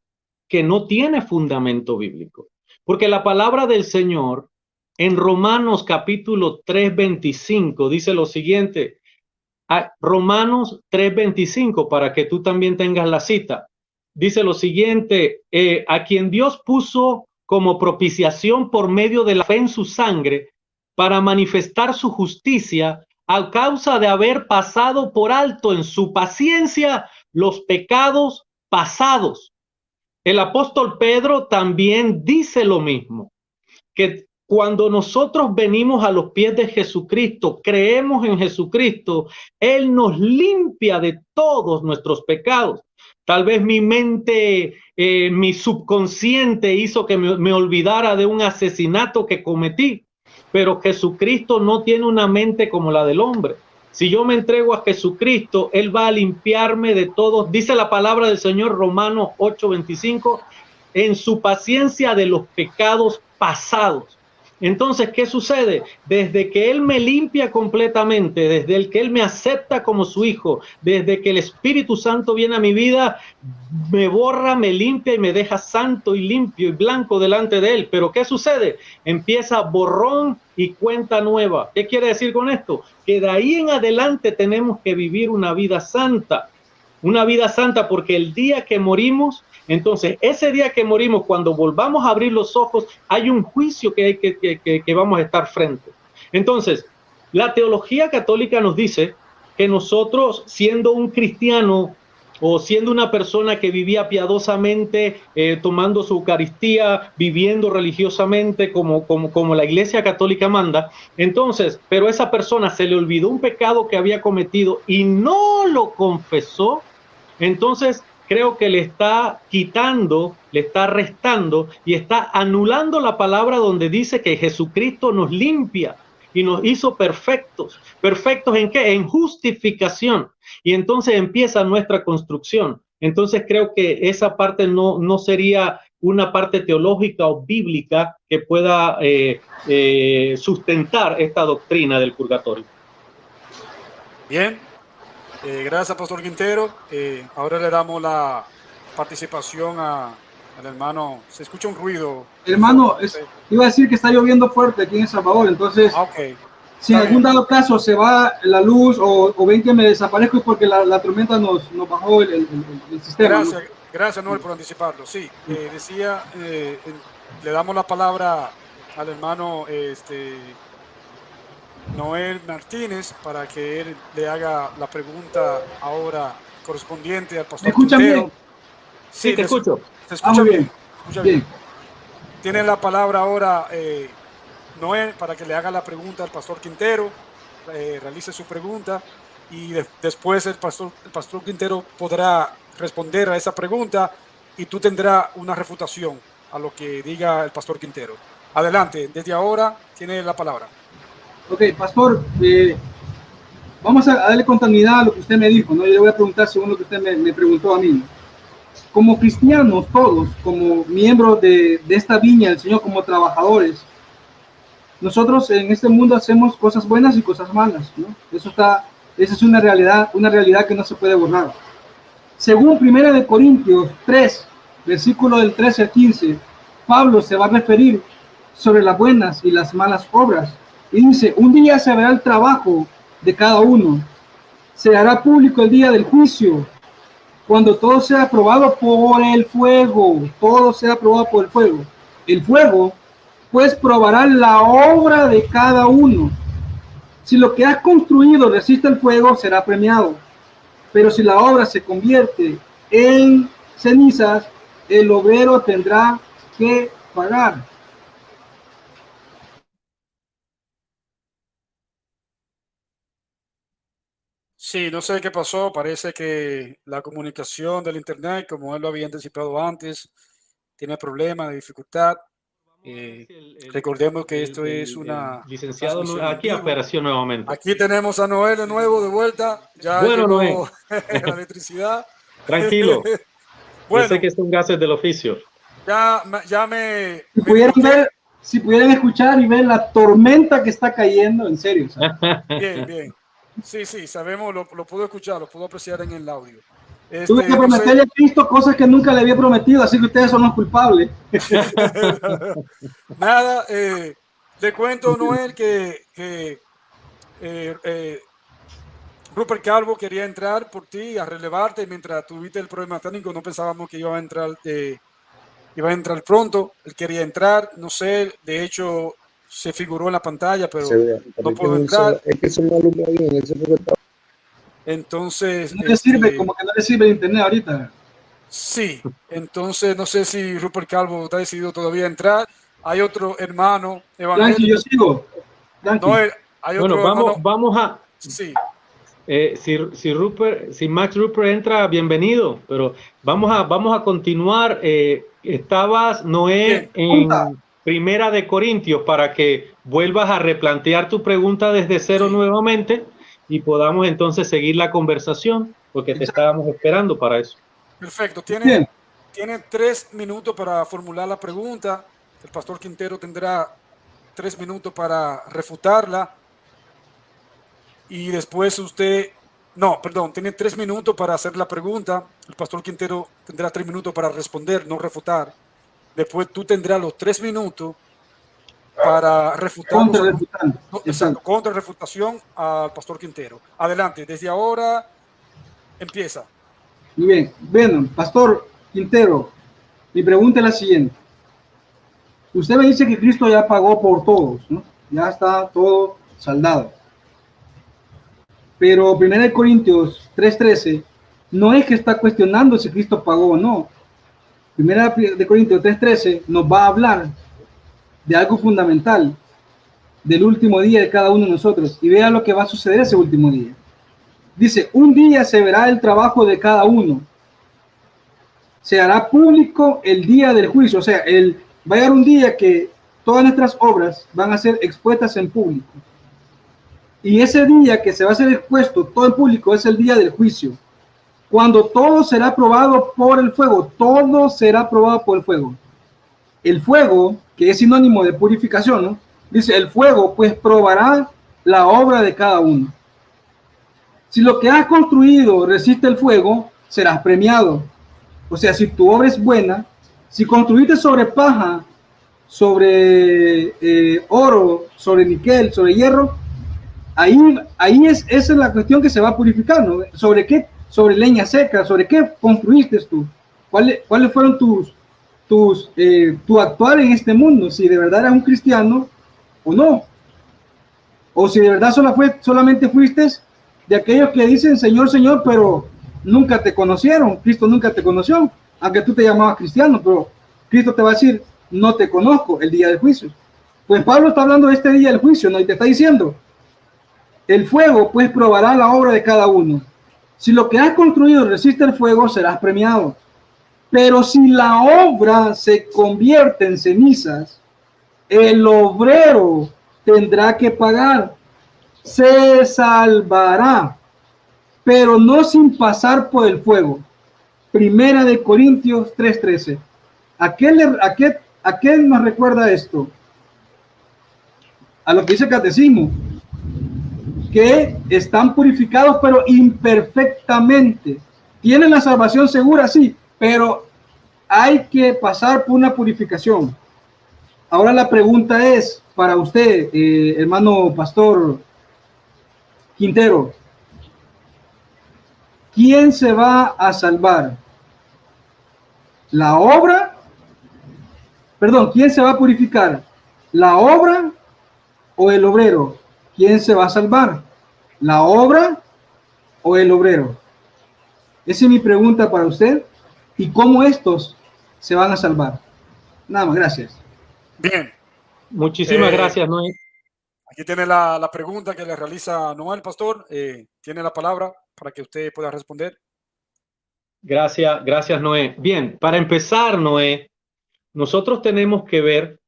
S2: que no tiene fundamento bíblico, porque la palabra del Señor en Romanos capítulo 3:25 dice lo siguiente. Romanos 3:25, para que tú también tengas la cita, dice lo siguiente: a quien Dios puso como propiciación por medio de la fe en su sangre para manifestar su justicia a causa de haber pasado por alto en su paciencia los pecados pasados. El apóstol Pedro también dice lo mismo, que cuando nosotros venimos a los pies de Jesucristo, creemos en Jesucristo, Él nos limpia de todos nuestros pecados. Tal vez mi mente, mi subconsciente hizo que me olvidara de un asesinato que cometí, pero Jesucristo no tiene una mente como la del hombre. Si yo me entrego a Jesucristo, Él va a limpiarme de todos. Dice la palabra del Señor, Romanos 8:25, en su paciencia de los pecados pasados. Entonces, ¿qué sucede? Desde que Él me limpia completamente, desde el que Él me acepta como su hijo, desde que el Espíritu Santo viene a mi vida, me borra, me limpia y me deja santo y limpio y blanco delante de Él. Pero ¿qué sucede? Empieza borrón y cuenta nueva. ¿Qué quiere decir con esto? Que de ahí en adelante tenemos que vivir una vida santa porque el día que morimos, entonces ese día que morimos, cuando volvamos a abrir los ojos, hay un juicio que vamos a estar frente. Entonces, la teología católica nos dice que nosotros, siendo un cristiano o siendo una persona que vivía piadosamente, tomando su Eucaristía, viviendo religiosamente como la Iglesia Católica manda, entonces, pero esa persona se le olvidó un pecado que había cometido y no lo confesó, entonces creo que le está quitando, le está restando y está anulando la palabra donde dice que Jesucristo nos limpia y nos hizo perfectos. ¿Perfectos en qué? En justificación. Y entonces empieza nuestra construcción. Entonces creo que esa parte no sería una parte teológica o bíblica que pueda sustentar esta doctrina del purgatorio.
S1: Bien. Gracias, pastor Quintero. Ahora le damos la participación al hermano. Se escucha un ruido.
S3: Hermano, iba a decir que está lloviendo fuerte aquí en El Salvador, entonces si en algún dado caso se va la luz o ven que me desaparezco es porque la tormenta nos bajó el sistema.
S1: Gracias, Noel, por anticiparlo. Sí, decía, le damos la palabra al hermano Noel Martínez para que él le haga la pregunta ahora correspondiente al pastor
S3: Quintero. ¿Me escuchan bien?
S2: Sí, te escucho.
S1: Se escucha bien.
S3: Bien.
S1: Tiene la palabra ahora Noel para que le haga la pregunta al pastor Quintero, realice su pregunta y después el pastor Quintero podrá responder a esa pregunta y tú tendrás una refutación a lo que diga el pastor Quintero. Adelante, desde ahora tiene la palabra.
S3: Ok, pastor, vamos a darle continuidad a lo que usted me dijo, ¿no? Yo le voy a preguntar según lo que usted me preguntó a mí. como cristianos todos, como miembros de esta viña del Señor, como trabajadores, nosotros en este mundo hacemos cosas buenas y cosas malas, ¿no? Esa es una realidad que no se puede borrar. Según 1 Corintios 3, versículo del 13 al 15, Pablo se va a referir sobre las buenas y las malas obras. Y dice, un día se verá el trabajo de cada uno. Se hará público el día del juicio, cuando todo sea aprobado por el fuego. Todo sea aprobado por el fuego. El fuego, pues, probará la obra de cada uno. Si lo que has construido resiste el fuego, será premiado. Pero si la obra se convierte en cenizas, el obrero tendrá que pagar.
S1: Sí, no sé qué pasó. Parece que la comunicación del Internet, como él lo había anticipado antes, tiene problemas de dificultad. Recordemos que esto es una
S2: licenciado
S1: transmisión en
S2: aquí
S1: vivo.
S2: apareció nuevamente.
S1: Aquí tenemos a Noé de nuevo de vuelta. Ya
S2: bueno,
S1: llegó
S2: Noé.
S1: la electricidad.
S2: Tranquilo.
S1: Bueno,
S2: yo sé que son gases del oficio.
S1: Ya me
S3: si pudieran escuchar y ver la tormenta que está cayendo, en serio.
S1: Bien, bien. Sí, sabemos, lo puedo escuchar, lo puedo apreciar en el audio.
S3: Tuve que prometerle a Cristo cosas que nunca le había prometido, así que ustedes son los culpables.
S1: Nada, te cuento, Noel, que Rupert Calvo quería entrar por ti a relevarte mientras tuviste el problema técnico. No pensábamos que iba a entrar pronto. Él quería entrar, no sé, de hecho se figuró en la pantalla, pero no pudo entrar.
S4: Es que eso no alumbra bien, eso es verdad.
S1: Entonces,
S3: no le sirve, como que no le sirve el internet ahorita.
S1: Sí, entonces no sé si Rupert Calvo está decidido todavía entrar. Hay otro hermano evangélico.
S3: Tranqui, yo sigo.
S1: Tranqui. No, hay otro
S2: bueno, vamos a...
S1: Sí.
S2: Si Max Rupert entra, bienvenido, pero vamos a continuar. Estabas, Noé, en Primera de Corintios, para que vuelvas a replantear tu pregunta desde cero nuevamente y podamos entonces seguir la conversación, porque te estábamos esperando para eso.
S1: Perfecto. Tiene 3 minutos para formular la pregunta. El pastor Quintero tendrá 3 minutos para refutarla. Y después tiene 3 minutos para hacer la pregunta. El pastor Quintero tendrá 3 minutos para responder, no refutar. Después tú tendrás los 3 minutos para refutar. Contra refutación al pastor Quintero. Adelante, desde ahora empieza.
S3: Muy bien. Bueno, pastor Quintero, mi pregunta es la siguiente. Usted me dice que Cristo ya pagó por todos, ¿no? Ya está todo saldado. Pero 1 Corintios 3:13 no es que está cuestionando si Cristo pagó o no. 1 Corintios 3:13 nos va a hablar de algo fundamental, del último día de cada uno de nosotros. Y vea lo que va a suceder ese último día. Dice, un día se verá el trabajo de cada uno. Se hará público el día del juicio. O sea, va a llegar un día que todas nuestras obras van a ser expuestas en público. Y ese día que se va a ser expuesto todo en público es el día del juicio. Cuando todo será probado por el fuego. Todo será probado por el fuego. El fuego, que es sinónimo de purificación, ¿no? Dice, el fuego pues probará la obra de cada uno. Si lo que has construido resiste el fuego, serás premiado. O sea, si tu obra es buena, si construiste sobre paja, sobre oro, sobre níquel, sobre hierro, esa es la cuestión que se va a purificar, ¿no? ¿Sobre qué? Sobre leña seca, ¿sobre qué construiste tú? ¿Cuáles fueron tu actuar en este mundo? Si de verdad eras un cristiano o no. O si de verdad solamente fuiste de aquellos que dicen Señor, Señor, pero nunca te conocieron. Cristo nunca te conoció, aunque tú te llamabas cristiano, pero Cristo te va a decir, no te conozco, el día del juicio. Pues Pablo está hablando de este día del juicio, ¿no? Y te está diciendo, el fuego pues probará la obra de cada uno. Si lo que has construido resiste el fuego, serás premiado. Pero si la obra se convierte en cenizas, el obrero tendrá que pagar. Se salvará, pero no sin pasar por el fuego. Primera de Corintios 3:13. ¿A qué nos recuerda esto? A lo que dice el catecismo, que están purificados pero imperfectamente. Tienen la salvación segura, sí, pero hay que pasar por una purificación. Ahora la pregunta es para usted, hermano pastor Quintero, ¿quién se va a salvar? ¿La obra? Perdón, ¿quién se va a purificar? ¿La obra o el obrero? ¿Quién se va a salvar? ¿La obra o el obrero? Esa es mi pregunta para usted. ¿Y cómo estos se van a salvar? Nada más, gracias.
S1: Bien.
S2: Muchísimas gracias, Noé.
S1: Aquí tiene la pregunta que le realiza Noel, pastor. Tiene la palabra para que usted pueda responder.
S2: Gracias, Noé. Bien, para empezar, Noé, nosotros tenemos que ver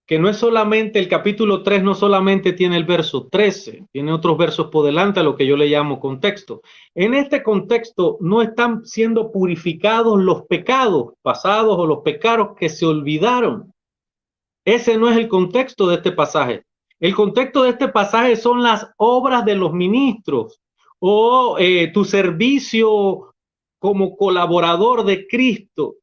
S2: que no es solamente el capítulo 3, no solamente tiene el verso 13, tiene otros versos por delante a lo que yo le llamo contexto. En este contexto no están siendo purificados los pecados pasados o los pecados que se olvidaron. Ese no es el contexto de este pasaje. El contexto de este pasaje son las obras de los ministros o tu servicio como colaborador de Cristo.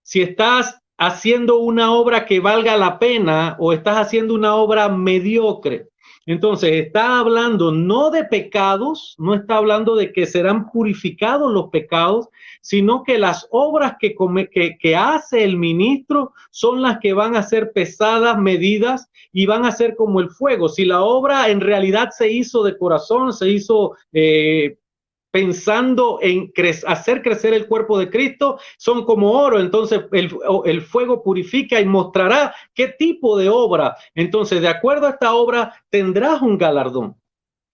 S2: Si estás haciendo una obra que valga la pena o estás haciendo una obra mediocre. Entonces está hablando no de pecados, no está hablando de que serán purificados los pecados, sino que las obras que hace el ministro son las que van a ser pesadas, medidas y van a ser como el fuego. Si la obra en realidad se hizo de corazón, se hizo pensando en hacer crecer el cuerpo de Cristo, son como oro. Entonces el fuego purifica y mostrará qué tipo de obra. Entonces, de acuerdo a esta obra, tendrás un galardón.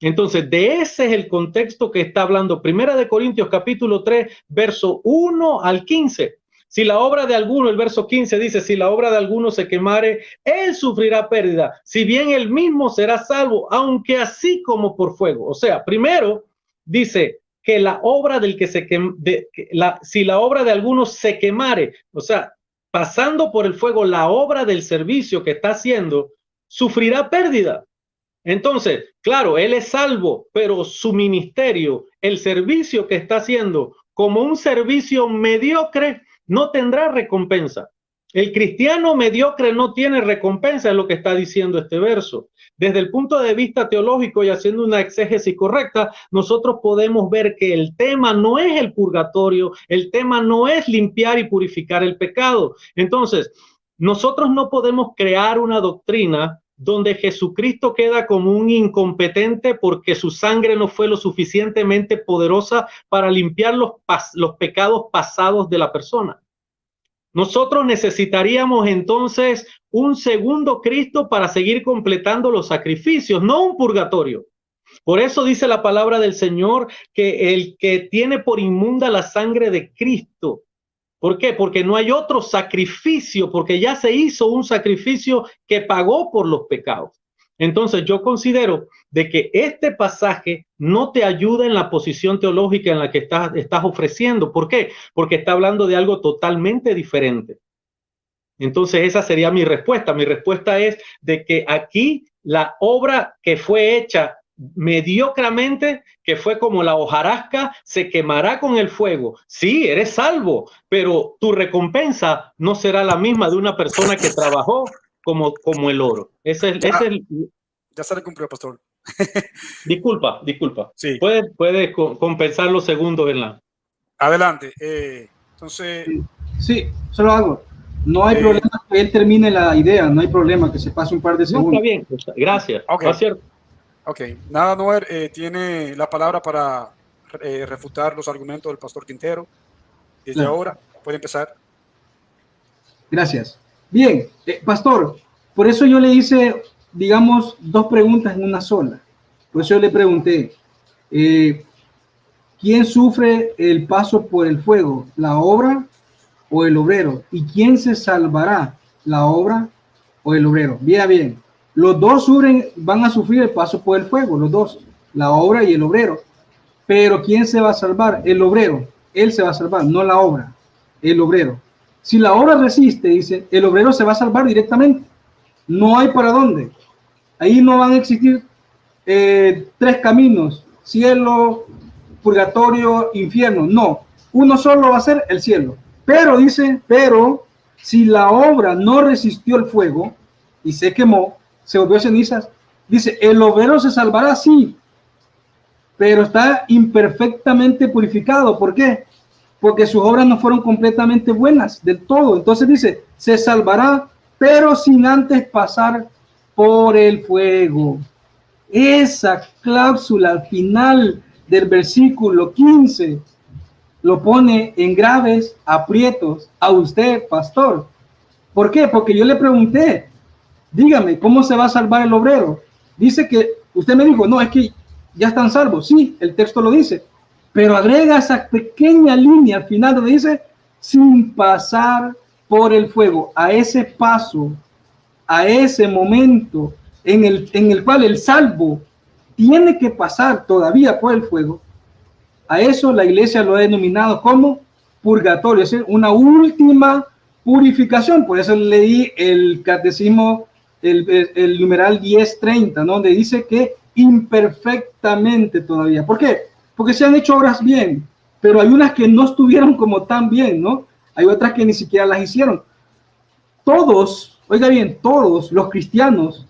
S2: Entonces, de ese es el contexto que está hablando Primera de Corintios capítulo 3, verso 1 al 15. Si la obra de alguno, el verso 15 dice, si la obra de alguno se quemare, él sufrirá pérdida, si bien él mismo será salvo, aunque así como por fuego. O sea, primero dice que la obra del que se si la obra de alguno se quemare, o sea, pasando por el fuego, la obra del servicio que está haciendo, sufrirá pérdida. Entonces, claro, él es salvo, pero su ministerio, el servicio que está haciendo como un servicio mediocre, no tendrá recompensa. El cristiano mediocre no tiene recompensa, es lo que está diciendo este verso. Desde el punto de vista teológico y haciendo una exégesis correcta, nosotros podemos ver que el tema no es el purgatorio, el tema no es limpiar y purificar el pecado. Entonces, nosotros no podemos crear una doctrina donde Jesucristo queda como un incompetente porque su sangre no fue lo suficientemente poderosa para limpiar los pecados pasados de la persona. Nosotros necesitaríamos entonces un segundo Cristo para seguir completando los sacrificios, no un purgatorio. Por eso dice la palabra del Señor que el que tiene por inmunda la sangre de Cristo. ¿Por qué? Porque no hay otro sacrificio, porque ya se hizo un sacrificio que pagó por los pecados. Entonces yo considero de que este pasaje no te ayuda en la posición teológica en la que estás ofreciendo. ¿Por qué? Porque está hablando de algo totalmente diferente. Entonces esa sería mi respuesta. Mi respuesta es de que aquí la obra que fue hecha mediocramente, que fue como la hojarasca, se quemará con el fuego. Sí, eres salvo, pero tu recompensa no será la misma de una persona que trabajó como el oro. Ya
S1: se le cumplió, pastor.
S2: Disculpa.
S1: Sí.
S2: Puede compensar los segundos en la...
S1: Adelante. Entonces...
S3: Sí, solo algo. No hay problema que él termine la idea, no hay problema que se pase un par de segundos.
S2: No, está bien, gracias.
S1: Okay.
S2: ¿No es cierto?
S1: Ok, nada, Noel, tiene la palabra para refutar los argumentos del pastor Quintero. Desde ahora, puede empezar.
S3: Gracias. Bien, pastor, por eso yo le hice, digamos, dos preguntas en una sola. Por eso yo le pregunté, ¿quién sufre el paso por el fuego, la obra o el obrero? ¿Y quién se salvará, la obra o el obrero? Bien. Los dos van a sufrir el paso por el fuego, los dos, la obra y el obrero. Pero ¿quién se va a salvar? El obrero. él se va a salvar, no la obra, el obrero. Si la obra resiste, dice, el obrero se va a salvar directamente. No hay para dónde. Ahí no van a existir tres caminos, cielo, purgatorio, infierno. No, uno solo va a ser el cielo. Pero dice, pero si la obra no resistió el fuego y se quemó, se volvió cenizas, dice, el obrero se salvará, sí, pero está imperfectamente purificado. ¿Por qué? Porque sus obras no fueron completamente buenas del todo. Entonces dice, se salvará, pero sin antes pasar por el fuego. Esa cláusula al final del versículo 15 lo pone en graves aprietos a usted, pastor. ¿Por qué? Porque yo le pregunté, dígame, ¿cómo se va a salvar el obrero? Dice que, usted me dijo, no, es que ya están salvos. Sí, el texto lo dice, pero agrega esa pequeña línea al final donde dice, sin pasar por el fuego. A ese paso, a ese momento en el cual el salvo tiene que pasar todavía por el fuego, a eso la iglesia lo ha denominado como purgatorio, es decir, una última purificación. Por eso leí el catecismo, el numeral 1030, ¿no? Donde dice que imperfectamente todavía. ¿Por qué? Porque se han hecho obras bien, pero hay unas que no estuvieron como tan bien, ¿no? Hay otras que ni siquiera las hicieron. Todos, oiga bien, todos los cristianos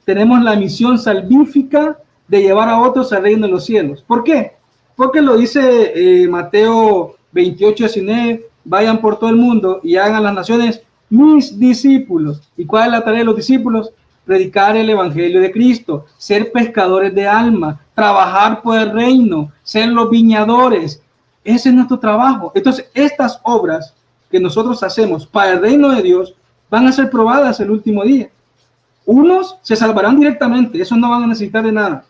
S3: tenemos la misión salvífica de llevar a otros al reino de los cielos. ¿Por qué? Porque lo dice Mateo 28:19, vayan por todo el mundo y hagan las naciones mis discípulos. ¿Y cuál es la tarea de los discípulos? Predicar el evangelio de Cristo, ser pescadores de alma, trabajar por el reino, ser los viñadores. Ese es nuestro trabajo. Entonces, estas obras que nosotros hacemos para el reino de Dios van a ser probadas el último día. Unos se salvarán directamente, esos no van a necesitar de nada.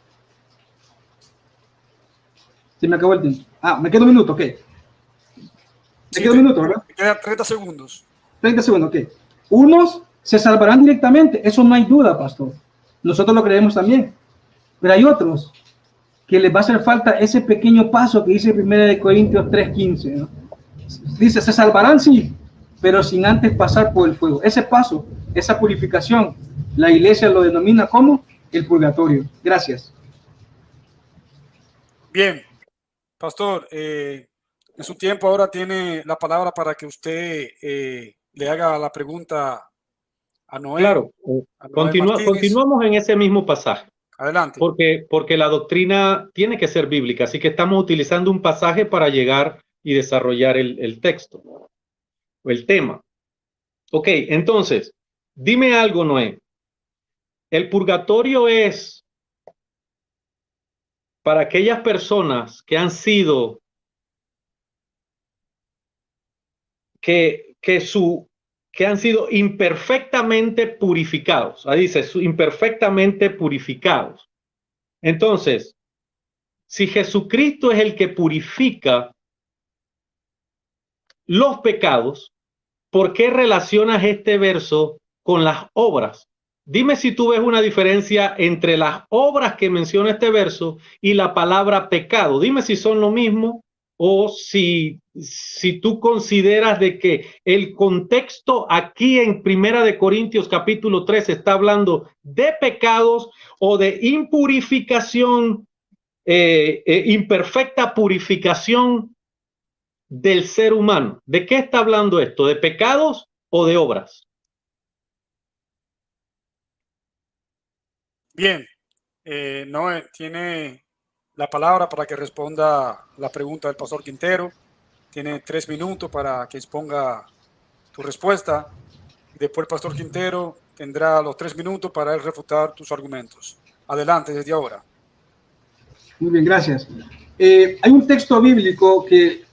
S3: Se me acabó el tiempo. Me queda un minuto, ok. Me queda un minuto, ¿verdad?
S1: Me queda 30 segundos.
S3: 30 segundos, ok. Unos se salvarán directamente, eso no hay duda, pastor. Nosotros lo creemos también. Pero hay otros que les va a hacer falta ese pequeño paso que dice 1 Corintios 3:15, ¿no? Dice, se salvarán, sí, pero sin antes pasar por el fuego. Ese paso, esa purificación, la iglesia lo denomina como el purgatorio. Gracias.
S1: Bien, pastor, en su tiempo ahora tiene la palabra para que usted le haga la pregunta a Noé.
S2: Claro, continuamos en ese mismo pasaje.
S1: Adelante.
S2: Porque la doctrina tiene que ser bíblica, así que estamos utilizando un pasaje para llegar y desarrollar el texto o el tema. Ok, entonces, dime algo, Noé. El purgatorio es para aquellas personas que han sido, que han sido imperfectamente purificados. Ahí dice, imperfectamente purificados. Entonces, si Jesucristo es el que purifica los pecados, ¿por qué relacionas este verso con las obras? Dime si tú ves una diferencia entre las obras que menciona este verso y la palabra pecado. Dime si son lo mismo o si tú consideras de que el contexto aquí en 1 Corintios capítulo 3 está hablando de pecados o de impurificación, imperfecta purificación del ser humano. ¿De qué está hablando esto? ¿De pecados o de obras?
S1: Bien, Noé tiene la palabra para que responda la pregunta del pastor Quintero. Tiene 3 minutos para que exponga tu respuesta. Después el pastor Quintero tendrá los 3 minutos para él refutar tus argumentos. Adelante desde ahora.
S3: Muy bien, gracias. Hay un texto bíblico que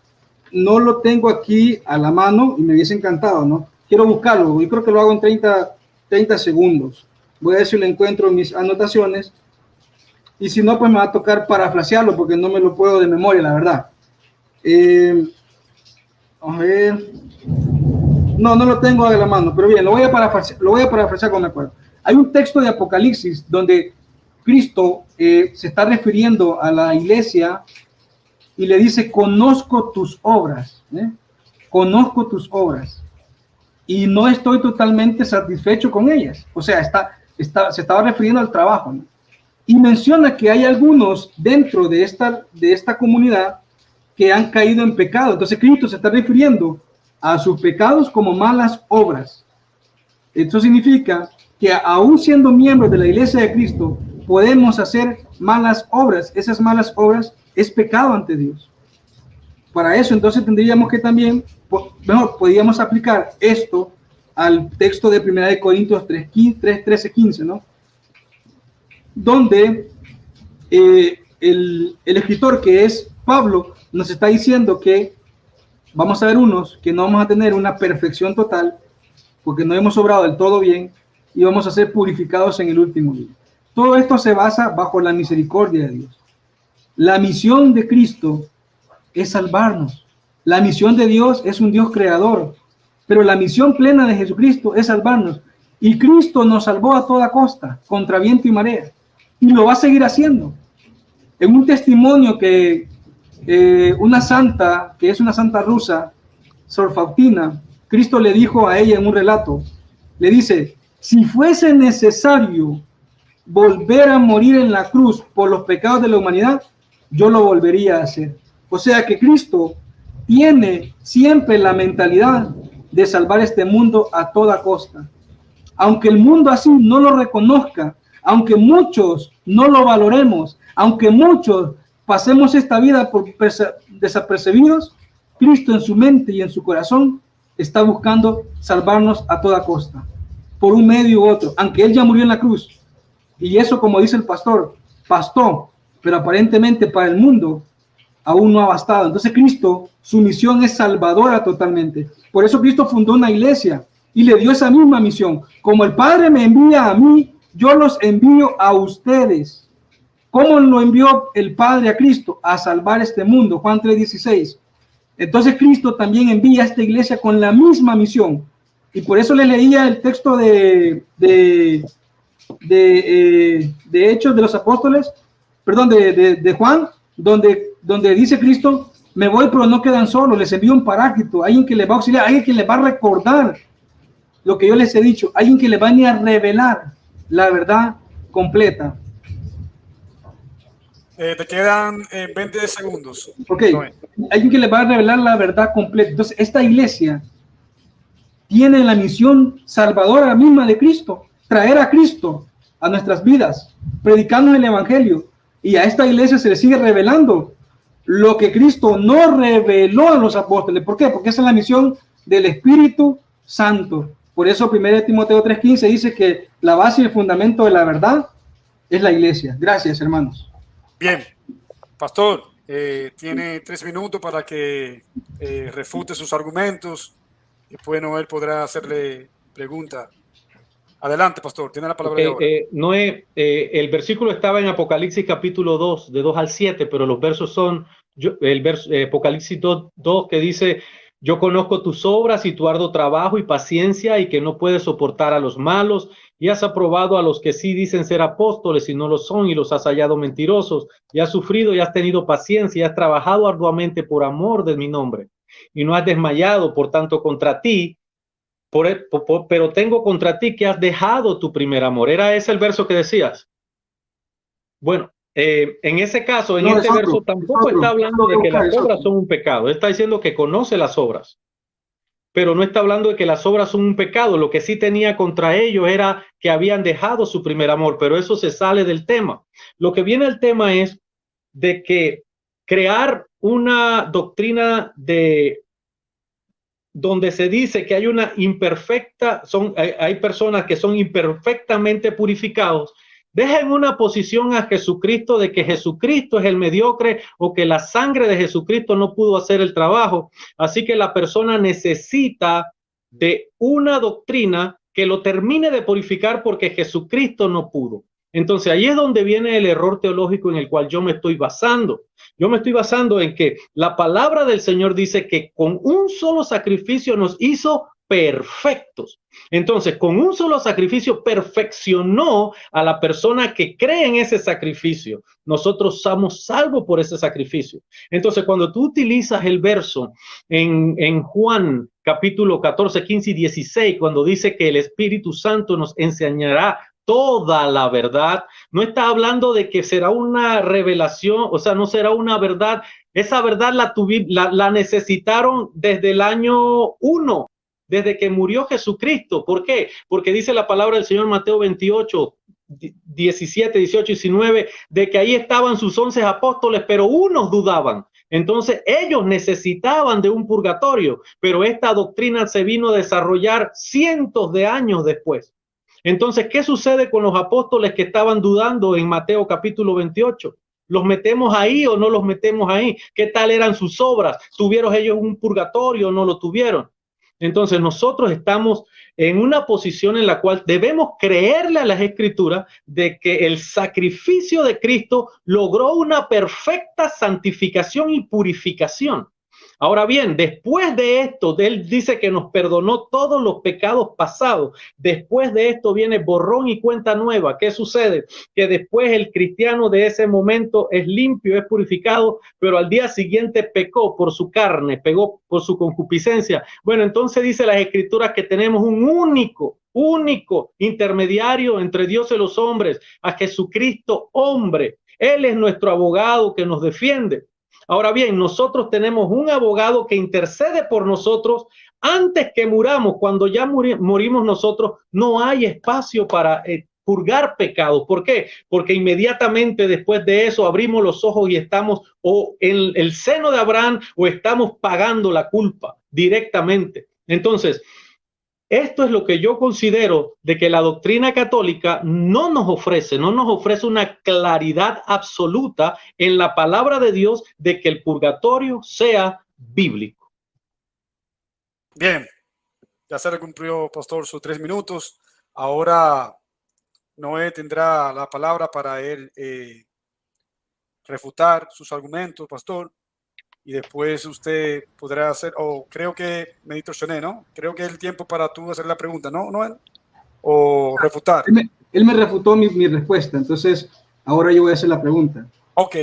S3: no lo tengo aquí a la mano y me hubiese encantado, ¿no? Quiero buscarlo. Yo creo que lo hago en 30 segundos. Voy a ver si lo encuentro en mis anotaciones. Y si no, pues me va a tocar parafrasearlo porque no me lo puedo de memoria, la verdad. A ver. No lo tengo a la mano, pero bien, lo voy a parafrasear como me acuerdo. Hay un texto de Apocalipsis donde Cristo se está refiriendo a la iglesia y le dice, conozco tus obras, conozco tus obras, y no estoy totalmente satisfecho con ellas. O sea, se estaba refiriendo al trabajo, ¿no? Y menciona que hay algunos dentro de esta comunidad que han caído en pecado. Entonces Cristo se está refiriendo a sus pecados como malas obras. Esto significa que aún siendo miembros de la iglesia de Cristo, podemos hacer malas obras. Esas malas obras es pecado ante Dios. Para eso entonces tendríamos que también, mejor, podríamos aplicar esto al texto de 1 Corintios 13:15, ¿no? Donde el escritor, que es Pablo, nos está diciendo que vamos a ver unos que no vamos a tener una perfección total porque no hemos obrado del todo bien y vamos a ser purificados en el último día. Todo esto se basa bajo la misericordia de Dios. La misión de Cristo es salvarnos. La misión de Dios es un Dios creador, pero la misión plena de Jesucristo es salvarnos. Y Cristo nos salvó a toda costa, contra viento y marea, y lo va a seguir haciendo. En un testimonio que una santa, que es una santa rusa, Sor Faustina, Cristo le dijo a ella en un relato, le dice, si fuese necesario volver a morir en la cruz por los pecados de la humanidad, yo lo volvería a hacer. O sea que Cristo tiene siempre la mentalidad de salvar este mundo a toda costa. Aunque el mundo así no lo reconozca, aunque muchos no lo valoremos, aunque muchos pasemos esta vida por desapercibidos, Cristo en su mente y en su corazón está buscando salvarnos a toda costa, por un medio u otro, aunque Él ya murió en la cruz. Y eso, como dice el pastor, bastó, pero aparentemente para el mundo aún no ha bastado. Entonces Cristo, su misión es salvadora totalmente. Por eso Cristo fundó una iglesia y le dio esa misma misión. Como el Padre me envía a mí, yo los envío a ustedes. ¿Cómo lo envió el Padre a Cristo? A salvar este mundo. Juan 3:16. Entonces Cristo también envía a esta iglesia con la misma misión. Y por eso le leía el texto de Hechos de los Apóstoles, perdón, de Juan, donde dice Cristo, me voy pero no quedan solos, les envío un paráclito, alguien que les va a auxiliar, alguien que les va a recordar lo que yo les he dicho, alguien que les va a venir a revelar la verdad completa.
S1: Te quedan 20 segundos.
S3: Ok, alguien que les va a revelar la verdad completa. Entonces, esta iglesia tiene la misión salvadora misma de Cristo, traer a Cristo a nuestras vidas, predicando el evangelio, y a esta iglesia se le sigue revelando lo que Cristo no reveló a los apóstoles. ¿Por qué? Porque esa es la misión del Espíritu Santo. Por eso 1 Timoteo 3:15 dice que la base y el fundamento de la verdad es la iglesia. Gracias, hermanos.
S1: Bien, pastor, tiene 3 minutos para que refute sus argumentos. Después Noel podrá hacerle preguntas. Adelante, pastor, tiene la palabra.
S2: Noé, el versículo estaba en Apocalipsis capítulo 2, de 2 al 7, pero los versos son, Apocalipsis 2, que dice, yo conozco tus obras y tu arduo trabajo y paciencia y que no puedes soportar a los malos y has aprobado a los que sí dicen ser apóstoles y no lo son y los has hallado mentirosos y has sufrido y has tenido paciencia y has trabajado arduamente por amor de mi nombre y no has desmayado, por tanto contra ti, pero tengo contra ti que has dejado tu primer amor. ¿Era ese el verso que decías? Bueno, en ese caso, en este verso tampoco está hablando de que las obras son un pecado. Está diciendo que conoce las obras, pero no está hablando de que las obras son un pecado. Lo que sí tenía contra ellos era que habían dejado su primer amor, pero eso se sale del tema. Lo que viene al tema es de que crear una doctrina donde se dice que hay una imperfecta, hay personas que son imperfectamente purificados, deja en una posición a Jesucristo de que Jesucristo es el mediocre o que la sangre de Jesucristo no pudo hacer el trabajo. Así que la persona necesita de una doctrina que lo termine de purificar porque Jesucristo no pudo. Entonces ahí es donde viene el error teológico en el cual yo me estoy basando. Yo me estoy basando en que la palabra del Señor dice que con un solo sacrificio nos hizo perfectos. Entonces, con un solo sacrificio perfeccionó a la persona que cree en ese sacrificio. Nosotros somos salvos por ese sacrificio. Entonces, cuando tú utilizas el verso en Juan capítulo 14, 15 y 16, cuando dice que el Espíritu Santo nos enseñará toda la verdad, no está hablando de que será una revelación, o sea, no será una verdad. Esa verdad la necesitaron desde el año 1, desde que murió Jesucristo. ¿Por qué? Porque dice la palabra del Señor Mateo 28, 17, 18, 19, de que ahí estaban sus 11 apóstoles, pero unos dudaban. Entonces ellos necesitaban de un purgatorio, pero esta doctrina se vino a desarrollar cientos de años después. Entonces, ¿qué sucede con los apóstoles que estaban dudando en Mateo capítulo 28? ¿Los metemos ahí o no los metemos ahí? ¿Qué tal eran sus obras? ¿Tuvieron ellos un purgatorio o no lo tuvieron? Entonces nosotros estamos en una posición en la cual debemos creerle a las escrituras de que el sacrificio de Cristo logró una perfecta santificación y purificación. Ahora bien, después de esto, él dice que nos perdonó todos los pecados pasados. Después de esto viene borrón y cuenta nueva. ¿Qué sucede? Que después el cristiano de ese momento es limpio, es purificado, pero al día siguiente pecó por su carne, pecó por su concupiscencia. Bueno, entonces dice las escrituras que tenemos un único intermediario entre Dios y los hombres, a Jesucristo hombre. Él es nuestro abogado que nos defiende. Ahora bien, nosotros tenemos un abogado que intercede por nosotros antes que muramos. Cuando ya morimos nosotros, no hay espacio para purgar pecados. ¿Por qué? Porque inmediatamente después de eso abrimos los ojos y estamos o en el seno de Abraham o estamos pagando la culpa directamente. Entonces, esto es lo que yo considero de que la doctrina católica no nos ofrece una claridad absoluta en la palabra de Dios de que el purgatorio sea bíblico.
S1: Bien, ya se le cumplió, pastor, sus 3 minutos. Ahora Noé tendrá la palabra para él refutar sus argumentos, pastor. Y después usted podrá hacer, creo que me distorsioné, ¿no? Creo que es el tiempo para tú hacer la pregunta, ¿no, Noel? O refutar.
S3: Él me refutó mi respuesta, entonces ahora yo voy a hacer la pregunta.
S1: Ok,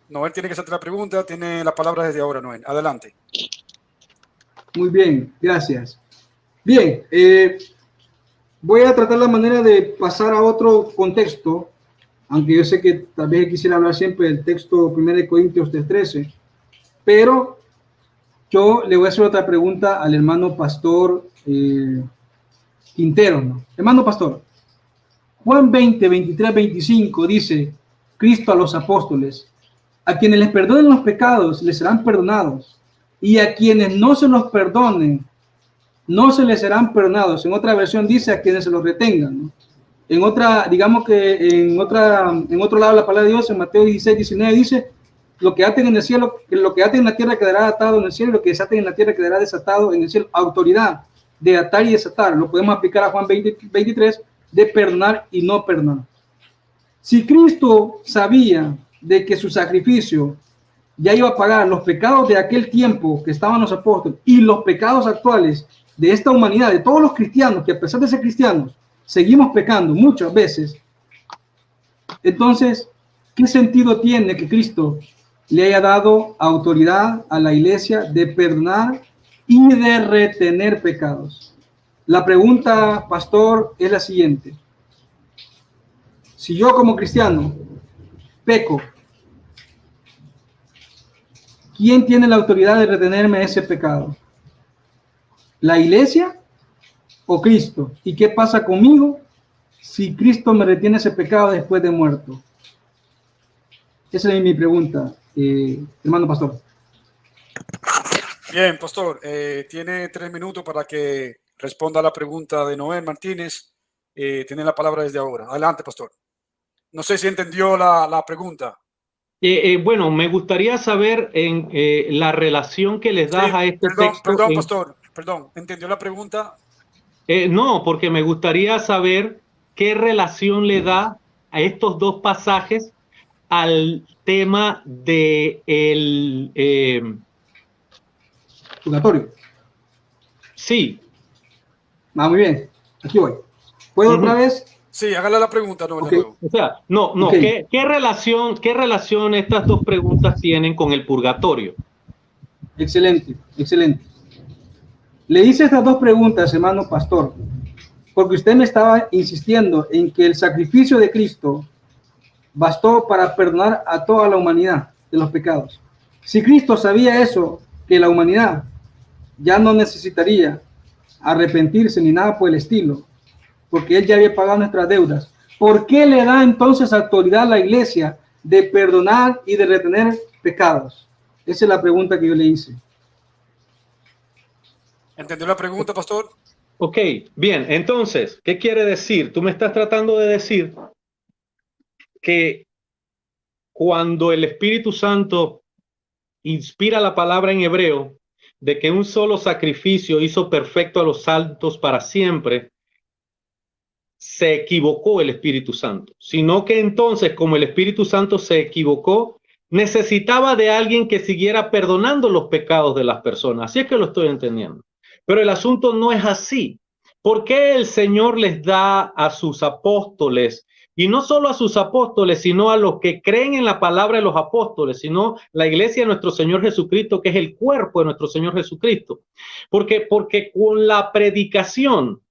S1: Noel tiene que hacer la pregunta, tiene la palabra desde ahora, Noel. Adelante.
S3: Muy bien, gracias. Bien, voy a tratar la manera de pasar a otro contexto, aunque yo sé que tal vez quisiera hablar siempre del texto 1 Corintios 3:13, pero yo le voy a hacer otra pregunta al hermano pastor Quintero, ¿no? Hermano pastor, Juan 20, 23, 25 dice, Cristo a los apóstoles, a quienes les perdonen los pecados, les serán perdonados, y a quienes no se los perdonen, no se les serán perdonados. En otra versión dice a quienes se los retengan, ¿no? En otra, digamos que en otro lado de la palabra de Dios, en Mateo 16, 19 dice, lo que aten en el cielo, lo que aten en la tierra quedará atado en el cielo, y lo que desaten en la tierra quedará desatado en el cielo. Autoridad de atar y desatar. Lo podemos aplicar a Juan 20, 23, de perdonar y no perdonar. Si Cristo sabía de que su sacrificio ya iba a pagar los pecados de aquel tiempo que estaban los apóstoles y los pecados actuales de esta humanidad, de todos los cristianos, que a pesar de ser cristianos, seguimos pecando muchas veces, entonces, ¿qué sentido tiene que Cristo le haya dado autoridad a la iglesia de perdonar y de retener pecados? La pregunta, pastor, es la siguiente. Si yo como cristiano peco, ¿quién tiene la autoridad de retenerme ese pecado? ¿La iglesia o Cristo? ¿Y qué pasa conmigo si Cristo me retiene ese pecado después de muerto? Esa es mi pregunta, hermano pastor.
S1: Bien, pastor, tiene 3 minutos para que responda a la pregunta de Noel Martínez. Tiene la palabra desde ahora. Adelante, pastor. No sé si entendió la pregunta.
S2: Bueno, me gustaría saber en la relación que les das a este texto.
S1: Perdón, pastor, perdón. ¿Entendió la pregunta?
S2: No, porque me gustaría saber qué relación le da a estos dos pasajes al tema de el
S3: purgatorio.
S2: sí,
S3: Muy bien. Aquí voy. ¿Puedo otra vez?
S1: Sí, hágale la pregunta, no, de
S3: Okay.
S1: nuevo.
S2: O sea, no,
S3: Okay.
S2: ¿qué relación estas dos preguntas tienen con el purgatorio?
S3: Excelente, excelente. Le hice estas dos preguntas, hermano pastor, porque usted me estaba insistiendo en que el sacrificio de Cristo bastó para perdonar a toda la humanidad de los pecados. Si Cristo sabía eso, que la humanidad ya no necesitaría arrepentirse ni nada por el estilo, porque Él ya había pagado nuestras deudas, ¿por qué le da entonces autoridad a la iglesia de perdonar y de retener pecados? Esa es la pregunta que yo le hice.
S1: ¿Entendió la pregunta, pastor?
S2: Ok, bien, entonces, ¿qué quiere decir? Tú me estás tratando de decir que cuando el Espíritu Santo inspira la palabra en hebreo de que un solo sacrificio hizo perfecto a los santos para siempre, se equivocó el Espíritu Santo, sino que entonces, como el Espíritu Santo se equivocó, necesitaba de alguien que siguiera perdonando los pecados de las personas. Así es que lo estoy entendiendo. Pero el asunto no es así. ¿Por qué el Señor les da a sus apóstoles, y no solo a sus apóstoles, sino a los que creen en la palabra de los apóstoles, sino la iglesia de nuestro Señor Jesucristo, que es el cuerpo de nuestro Señor Jesucristo? Porque con la predicación,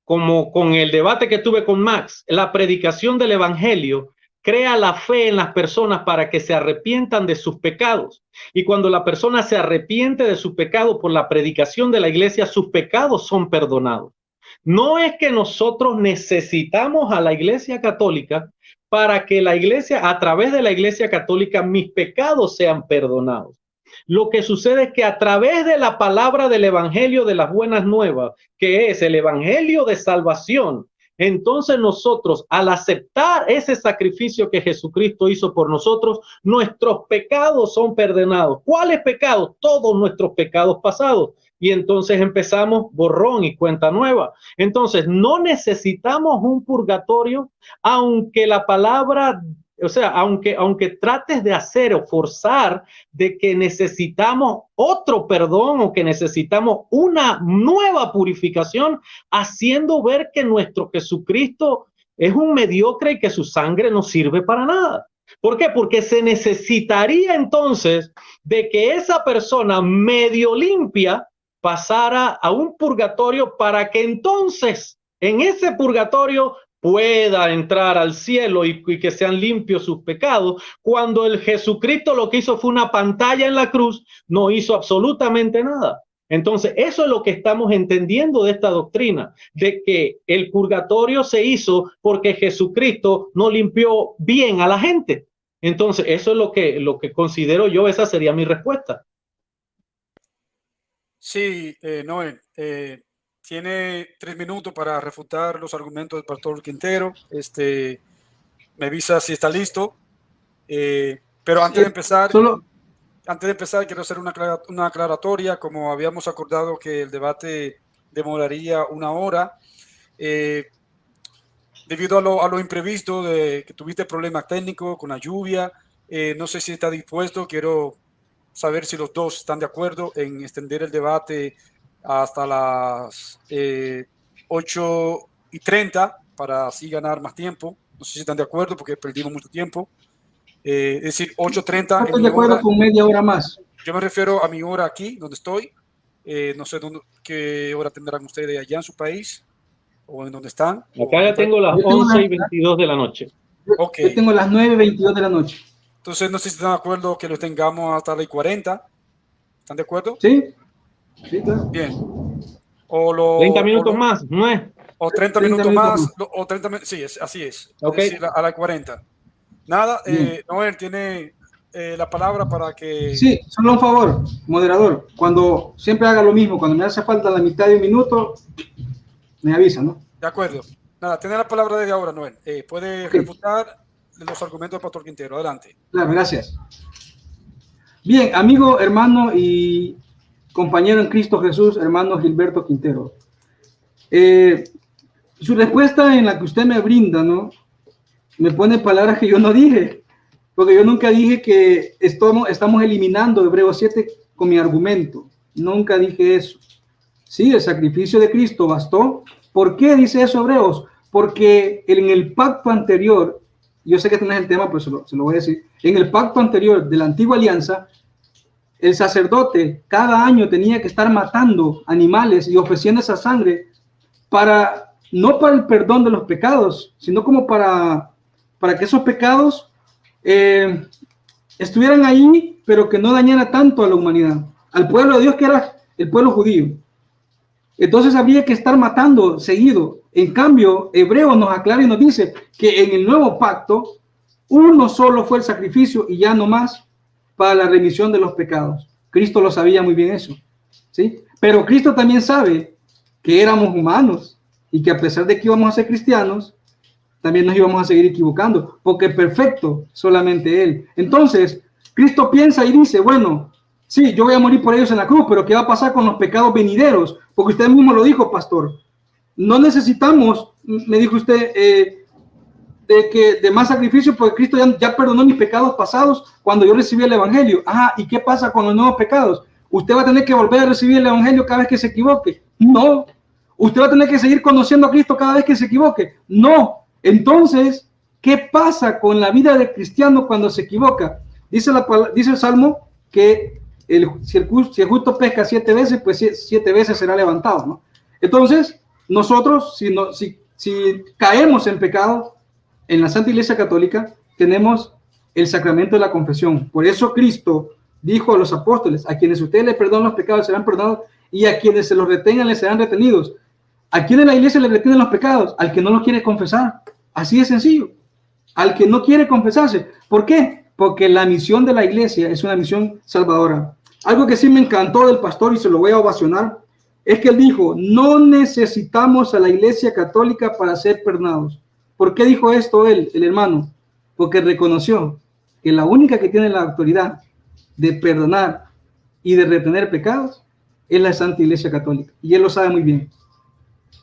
S2: como con el debate que tuve con Max, la predicación del evangelio crea la fe en las personas para que se arrepientan de sus pecados. Y cuando la persona se arrepiente de su pecado por la predicación de la iglesia, sus pecados son perdonados. No es que nosotros necesitamos a la iglesia católica para que la iglesia, a través de la iglesia católica, mis pecados sean perdonados. Lo que sucede es que a través de la palabra del evangelio de las buenas nuevas, que es el evangelio de salvación, entonces nosotros, al aceptar ese sacrificio que Jesucristo hizo por nosotros, nuestros pecados son perdonados. ¿Cuáles pecados? Todos nuestros pecados pasados. Y entonces empezamos borrón y cuenta nueva. Entonces no necesitamos un purgatorio, aunque la palabra, o sea, aunque trates de hacer o forzar de que necesitamos otro perdón o que necesitamos una nueva purificación, haciendo ver que nuestro Jesucristo es un mediocre y que su sangre no sirve para nada. ¿Por qué? Porque se necesitaría entonces de que esa persona medio limpia pasara a un purgatorio para que entonces en ese purgatorio pueda entrar al cielo y que sean limpios sus pecados, cuando el Jesucristo lo que hizo fue una pantalla en la cruz, no hizo absolutamente nada. Entonces, eso es lo que estamos entendiendo de esta doctrina, de que el purgatorio se hizo porque Jesucristo no limpió bien a la gente. Entonces, eso es lo que considero yo, esa sería mi respuesta.
S1: Sí, Noel, tiene 3 minutos para refutar los argumentos del pastor Quintero. Me avisa si está listo. Pero antes de empezar, quiero hacer una aclaratoria. Como habíamos acordado que el debate demoraría 1 hora, debido a lo imprevisto de que tuviste problemas técnicos con la lluvia, no sé si está dispuesto. Quiero saber si los dos están de acuerdo en extender el debate hasta las 8:30 para así ganar más tiempo. No sé si están de acuerdo porque perdimos mucho tiempo. Es decir, 8:30
S3: en mi hora. Con media hora más.
S1: Yo me refiero a mi hora aquí, donde estoy. No sé qué hora tendrán ustedes allá en su país o en donde están.
S2: Acá ya tengo las 11:22 de la noche.
S1: Ok.
S3: Yo tengo las 9:22 de la noche.
S1: Entonces, no sé si están de acuerdo que lo tengamos hasta las 40. ¿Están de acuerdo?
S3: Sí. Sí, claro.
S1: Bien.
S2: 30 minutos más, ¿no es?
S1: O 30 minutos más. O 30, sí, así es.
S2: Okay.
S1: Es decir, a las 40. Nada, Noel tiene la palabra para que...
S3: Sí, solo un favor, moderador. Cuando siempre haga lo mismo, cuando me hace falta la mitad de un minuto, me avisa, ¿no?
S1: De acuerdo. Nada, tiene la palabra desde ahora, Noel. Puede refutar los argumentos del pastor Quintero. Adelante.
S3: Claro, gracias. Bien, amigo, hermano y compañero en Cristo Jesús, hermano Gilberto Quintero. Su respuesta en la que usted me brinda, ¿no? Me pone palabras que yo no dije, porque yo nunca dije que estamos eliminando Hebreos 7 con mi argumento. Nunca dije eso. Sí, el sacrificio de Cristo bastó. ¿Por qué dice eso Hebreos? Porque en el pacto anterior, yo sé que este no es el tema, pero se lo voy a decir, en el pacto anterior de la antigua alianza, el sacerdote cada año tenía que estar matando animales y ofreciendo esa sangre para, no para el perdón de los pecados, sino como para que esos pecados estuvieran ahí, pero que no dañara tanto a la humanidad, al pueblo de Dios que era el pueblo judío. Entonces habría que estar matando seguido. En cambio, Hebreo nos aclara y nos dice que en el nuevo pacto, uno solo fue el sacrificio y ya no más para la remisión de los pecados. Cristo lo sabía muy bien eso, ¿sí? Pero Cristo también sabe que éramos humanos y que a pesar de que íbamos a ser cristianos, también nos íbamos a seguir equivocando, porque perfecto solamente Él. Entonces, Cristo piensa y dice, bueno, sí, yo voy a morir por ellos en la cruz, pero ¿qué va a pasar con los pecados venideros? Porque usted mismo lo dijo, pastor. No necesitamos, me dijo usted, de más sacrificio, porque Cristo ya perdonó mis pecados pasados cuando yo recibí el Evangelio. Ajá, ¿y qué pasa con los nuevos pecados? ¿Usted va a tener que volver a recibir el Evangelio cada vez que se equivoque? No. ¿Usted va a tener que seguir conociendo a Cristo cada vez que se equivoque? No. Entonces, ¿qué pasa con la vida del cristiano cuando se equivoca? Dice el Salmo que si el justo pesca 7 veces, pues 7 veces será levantado, ¿no? Entonces, nosotros, si caemos en pecado, en la Santa Iglesia Católica tenemos el sacramento de la confesión. Por eso Cristo dijo a los apóstoles, a quienes ustedes les perdonan los pecados serán perdonados, y a quienes se los retengan les serán retenidos. ¿A quién en la iglesia le retienen los pecados? Al que no los quiere confesar. Así de sencillo. Al que no quiere confesarse. ¿Por qué? Porque la misión de la iglesia es una misión salvadora. Algo que sí me encantó del pastor y se lo voy a ovacionar, es que él dijo, no necesitamos a la iglesia católica para ser perdonados. ¿Por qué dijo esto él, el hermano? Porque reconoció que la única que tiene la autoridad de perdonar y de retener pecados es la Santa Iglesia Católica. Y él lo sabe muy bien.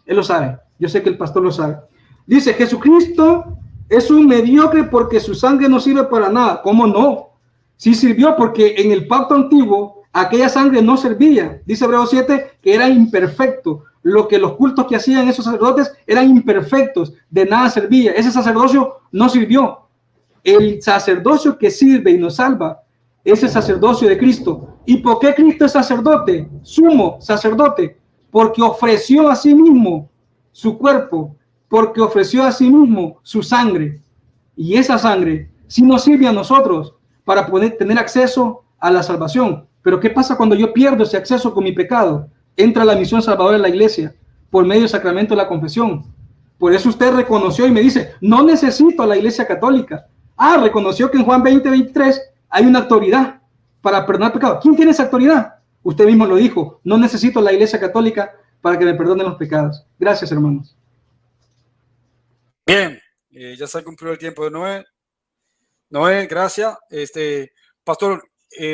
S3: Él lo sabe. Yo sé que el pastor lo sabe. Dice, Jesucristo es un mediocre porque su sangre no sirve para nada. ¿Cómo no? Sí sirvió porque en el pacto antiguo aquella sangre no servía. Dice Hebreos 7 que era imperfecto. Lo que los cultos que hacían esos sacerdotes eran imperfectos. De nada servía. Ese sacerdocio no sirvió. El sacerdocio que sirve y nos salva es el sacerdocio de Cristo. ¿Y por qué Cristo es sacerdote? Sumo sacerdote. Porque ofreció a sí mismo su cuerpo, porque ofreció a sí mismo su sangre. Y esa sangre sí nos sirve a nosotros para poder tener acceso a la salvación. Pero ¿qué pasa cuando yo pierdo ese acceso con mi pecado? Entra la misión salvadora en la iglesia por medio del sacramento de la confesión. Por eso usted reconoció y me dice, no necesito a la iglesia católica. Ah, reconoció que en Juan 20:23 hay una autoridad para perdonar pecados. ¿Quién tiene esa autoridad? Usted mismo lo dijo, no necesito la iglesia católica para que me perdonen los pecados. Gracias, hermanos.
S1: Bien, ya se cumplió el tiempo de Noé. Noé, gracias. Pastor,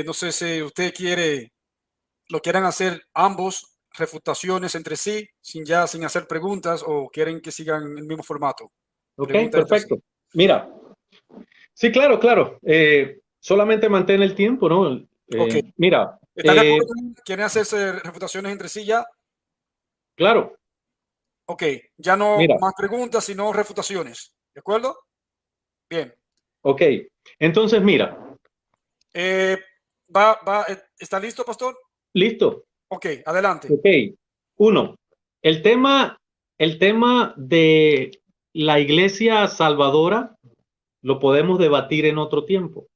S1: no sé si usted lo quieran hacer ambos refutaciones entre sí, sin hacer preguntas, o quieren que sigan el mismo formato.
S2: Ok, perfecto. Mira, sí, claro. Solamente mantén el tiempo, ¿no?
S1: Okay.
S2: Mira.
S1: ¿Están de acuerdo? ¿Quieren hacerse refutaciones entre sí ya?
S2: Claro.
S1: Ok, ya no más preguntas, sino refutaciones. ¿De acuerdo? Bien.
S2: Ok, entonces mira.
S1: ¿Está listo, pastor?
S2: Listo.
S1: Ok, adelante.
S2: Ok, 1. El tema de la iglesia salvadora lo podemos debatir en otro tiempo.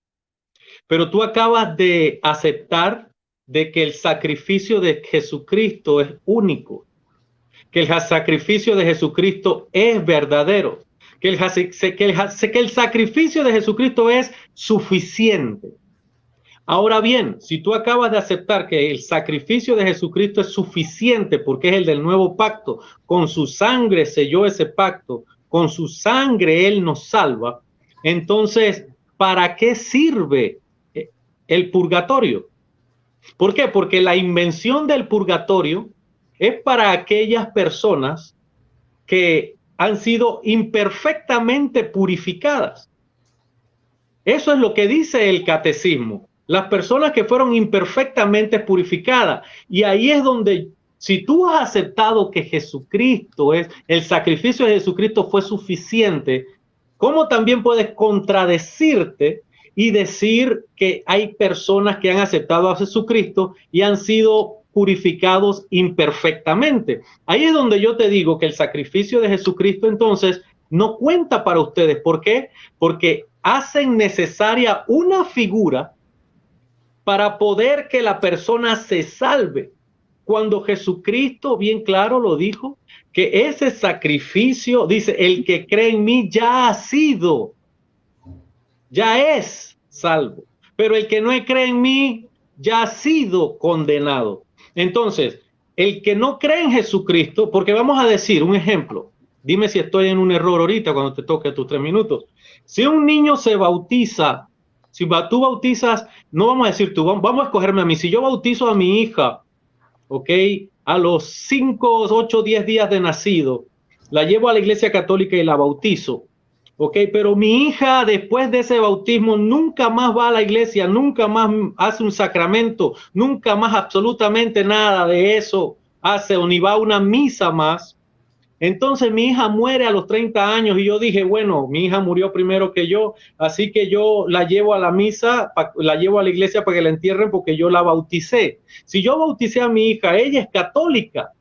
S2: Pero tú acabas de aceptar de que el sacrificio de Jesucristo es único, que el sacrificio de Jesucristo es verdadero, que el sacrificio de Jesucristo es suficiente. Ahora bien, si tú acabas de aceptar que el sacrificio de Jesucristo es suficiente porque es el del nuevo pacto, con su sangre selló ese pacto, con su sangre Él nos salva, entonces, ¿para qué sirve el purgatorio? ¿Por qué? Porque la invención del purgatorio es para aquellas personas que han sido imperfectamente purificadas. Eso es lo que dice el catecismo. Las personas que fueron imperfectamente purificadas. Y ahí es donde Si tú has aceptado que Jesucristo el sacrificio de Jesucristo fue suficiente, ¿cómo también puedes contradecirte y decir que hay personas que han aceptado a Jesucristo y han sido purificados imperfectamente? Ahí es donde yo te digo que el sacrificio de Jesucristo entonces no cuenta para ustedes. ¿Por qué? Porque hacen necesaria una figura para poder que la persona se salve. Cuando Jesucristo bien claro lo dijo, que ese sacrificio, dice, el que cree en mí ya ha sido, ya es salvo. Pero el que no cree en mí ya ha sido condenado. Entonces, el que no cree en Jesucristo, porque vamos a decir un ejemplo, dime si estoy en un error ahorita cuando te toque tus 3 minutos. Si un niño se bautiza, si tú bautizas, no vamos a decir tú, vamos a escogerme a mí. Si yo bautizo a mi hija, ok, a los 5, 8, 10 días de nacido, la llevo a la iglesia católica y la bautizo, ok, pero mi hija después de ese bautismo nunca más va a la iglesia, nunca más hace un sacramento, nunca más absolutamente nada de eso hace o ni va a una misa más. Entonces mi hija muere a los 30 años y yo dije, bueno, mi hija murió primero que yo, así que yo la llevo a la misa, la llevo a la iglesia para que la entierren porque yo la bauticé. Si yo bauticé a mi hija, ella es católica,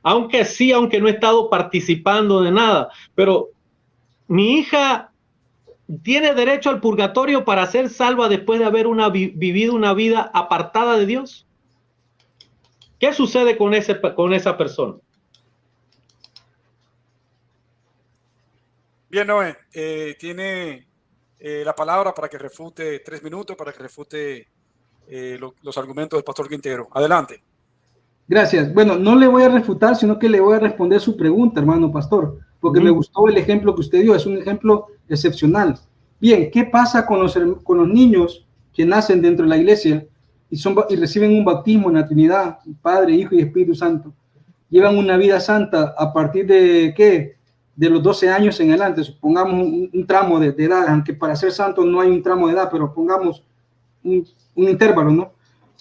S2: aunque no he estado participando de nada, pero mi hija tiene derecho al purgatorio para ser salva después de haber vivido una vida apartada de Dios. ¿Qué sucede con esa persona?
S1: Bien, Noé, tiene la palabra para que refute 3 minutos, para que refute los argumentos del pastor Quintero. Adelante.
S3: Gracias. Bueno, no le voy a refutar, sino que le voy a responder su pregunta, hermano pastor, porque me gustó el ejemplo que usted dio, es un ejemplo excepcional. Bien, ¿qué pasa con los niños que nacen dentro de la iglesia y reciben un bautismo en la Trinidad, Padre, Hijo y Espíritu Santo? Llevan una vida santa a partir de, ¿qué?, de los 12 años en adelante, supongamos un tramo de edad, aunque para ser santo no hay un tramo de edad, pero pongamos un intervalo, ¿no?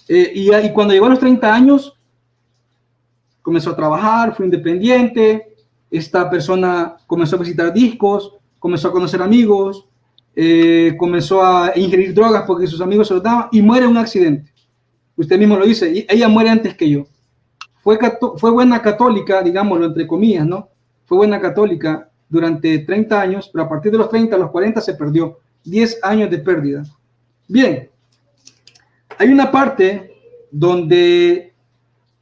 S3: Y cuando llegó a los 30 años, comenzó a trabajar, fue independiente, esta persona comenzó a visitar discos, comenzó a conocer amigos, comenzó a ingerir drogas porque sus amigos se lo daban y muere en un accidente. Usted mismo lo dice, y ella muere antes que yo. Fue buena católica, digámoslo entre comillas, ¿no? Fue buena católica durante 30 años, pero a partir de los 30 a los 40 se perdió. 10 años de pérdida. Bien, hay una parte donde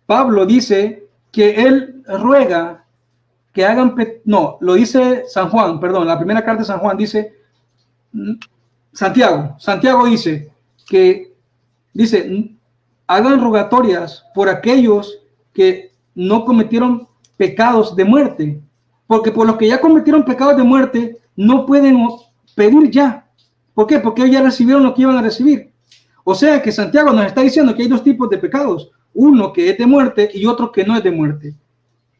S3: Pablo dice que él ruega que hagan, no, lo dice San Juan, perdón, la primera carta de San Juan dice, Santiago dice que, hagan rogatorias por aquellos que no cometieron pecados de muerte, porque por los que ya cometieron pecados de muerte no pueden pedir ya. ¿Por qué? Porque ellos ya recibieron lo que iban a recibir. O sea que Santiago nos está diciendo que hay 2 tipos de pecados, uno que es de muerte y otro que no es de muerte.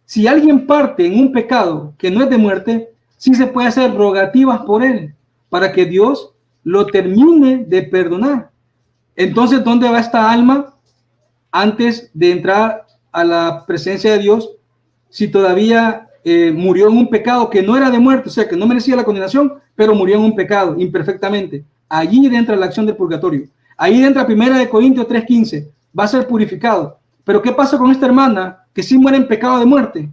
S3: Si alguien parte en un pecado que no es de muerte, sí se puede hacer rogativas por él para que Dios lo termine de perdonar. Entonces, ¿dónde va esta alma antes de entrar a la presencia de Dios si todavía murió en un pecado que no era de muerte, o sea, que no merecía la condenación, pero murió en un pecado imperfectamente? Allí entra la acción del purgatorio. Ahí entra 1 Corintios 3:15, va a ser purificado. Pero ¿qué pasa con esta hermana que sí muere en pecado de muerte?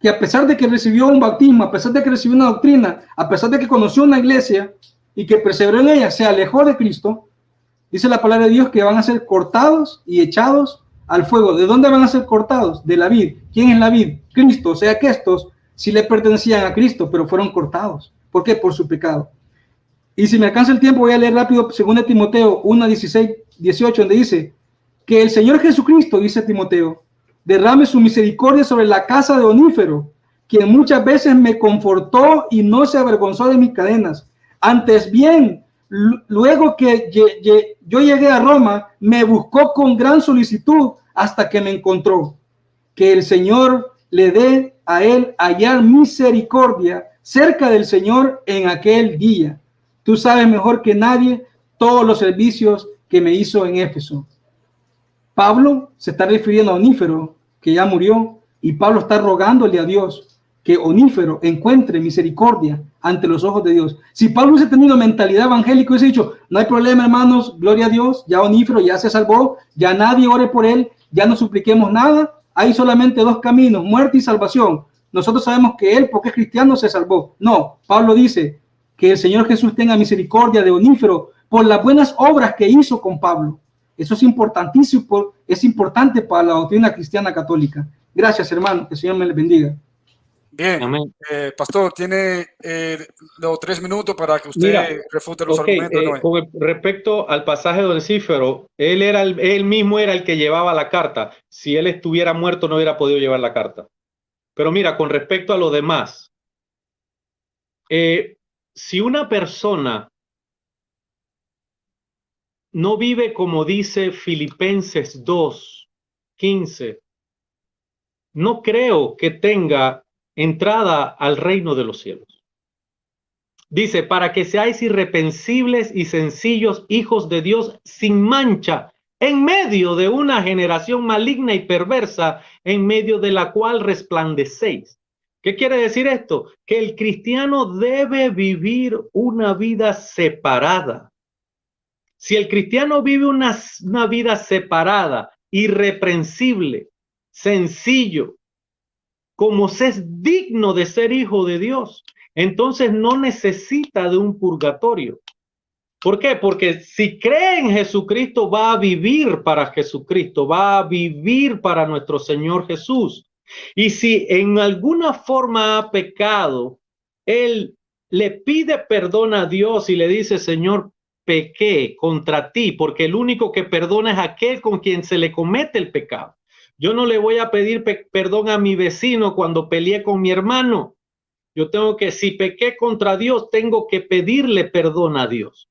S3: Que a pesar de que recibió un bautismo, a pesar de que recibió una doctrina, a pesar de que conoció una iglesia y que perseveró en ella, se alejó de Cristo, dice la palabra de Dios que van a ser cortados y echados al fuego. ¿De dónde van a ser cortados? De la vid. ¿Quién es la vid? Cristo. O sea que estos sí le pertenecían a Cristo, pero fueron cortados. ¿Por qué? Por su pecado. Y si me alcanza el tiempo, voy a leer rápido 2 Timoteo 1, 16, 18, donde dice que el Señor Jesucristo, dice Timoteo, derrame su misericordia sobre la casa de Onífero, quien muchas veces me confortó y no se avergonzó de mis cadenas. Antes bien, luego que yo llegué a Roma, me buscó con gran solicitud hasta que me encontró. Que el Señor le dé a él hallar misericordia cerca del Señor en aquel día. Tú sabes mejor que nadie todos los servicios que me hizo en Éfeso. Pablo se está refiriendo a Onífero, que ya murió, y Pablo está rogándole a Dios que Onífero encuentre misericordia ante los ojos de Dios. Si Pablo hubiese tenido mentalidad evangélica, hubiese dicho, no hay problema, hermanos, gloria a Dios, ya Onífero ya se salvó, ya nadie ore por él, ya no supliquemos nada, hay solamente dos caminos, muerte y salvación. Nosotros sabemos que él, porque es cristiano, se salvó. No, Pablo dice que el Señor Jesús tenga misericordia de Onífero por las buenas obras que hizo con Pablo. Eso es importantísimo, es importante para la doctrina cristiana católica. Gracias, hermano, que el Señor me les bendiga.
S1: Bien, pastor, tiene los 3 minutos para que usted refute los argumentos.
S2: Con respecto al pasaje de Onesífero, él mismo era el que llevaba la carta. Si él estuviera muerto, no hubiera podido llevar la carta. Pero mira, con respecto a lo demás, si una persona no vive como dice Filipenses 2:15, no creo que tenga entrada al reino de los cielos. Dice, para que seáis irreprensibles y sencillos hijos de Dios sin mancha, en medio de una generación maligna y perversa, en medio de la cual resplandecéis. ¿Qué quiere decir esto? Que el cristiano debe vivir una vida separada. Si el cristiano vive una vida separada, irreprensible, sencillo, como se es digno de ser hijo de Dios, entonces no necesita de un purgatorio. ¿Por qué? Porque si cree en Jesucristo, va a vivir para Jesucristo, va a vivir para nuestro Señor Jesús. Y si en alguna forma ha pecado, él le pide perdón a Dios y le dice, Señor, pequé contra ti, porque el único que perdona es aquel con quien se le comete el pecado. Yo no le voy a pedir perdón a mi vecino cuando peleé con mi hermano. Yo tengo que, si pequé contra Dios, tengo que pedirle perdón a Dios.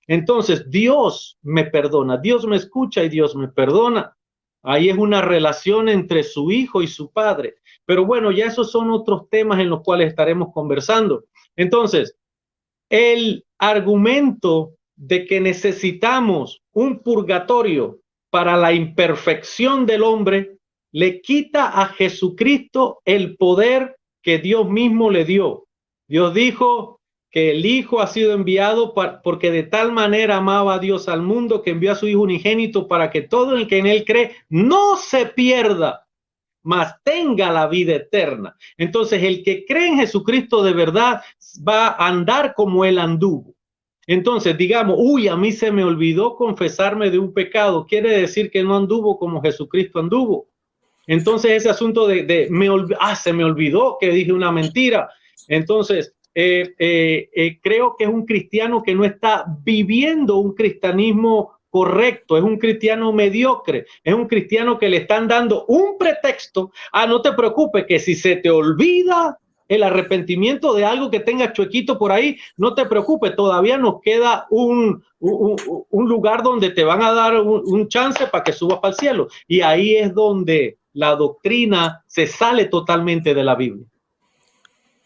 S2: Entonces, Dios me perdona, Dios me escucha y Dios me perdona. Ahí es una relación entre su hijo y su padre. Pero bueno, ya esos son otros temas en los cuales estaremos conversando. Entonces, el argumento de que necesitamos un purgatorio para la imperfección del hombre, le quita a Jesucristo el poder que Dios mismo le dio. Dios dijo que el Hijo ha sido enviado porque de tal manera amaba a Dios al mundo que envió a su Hijo unigénito para que todo el que en él cree no se pierda, mas tenga la vida eterna. Entonces, el que cree en Jesucristo de verdad va a andar como él anduvo. Entonces, digamos, a mí se me olvidó confesarme de un pecado. Quiere decir que no anduvo como Jesucristo anduvo. Entonces, ese asunto se me olvidó que dije una mentira. Entonces, creo que es un cristiano que no está viviendo un cristianismo correcto, es un cristiano mediocre, es un cristiano que le están dando un pretexto. No te preocupes, que si se te olvida el arrepentimiento de algo que tengas chuequito por ahí, no te preocupes, todavía nos queda un lugar donde te van a dar un chance para que subas para el cielo. Y ahí es donde la doctrina se sale totalmente de la Biblia.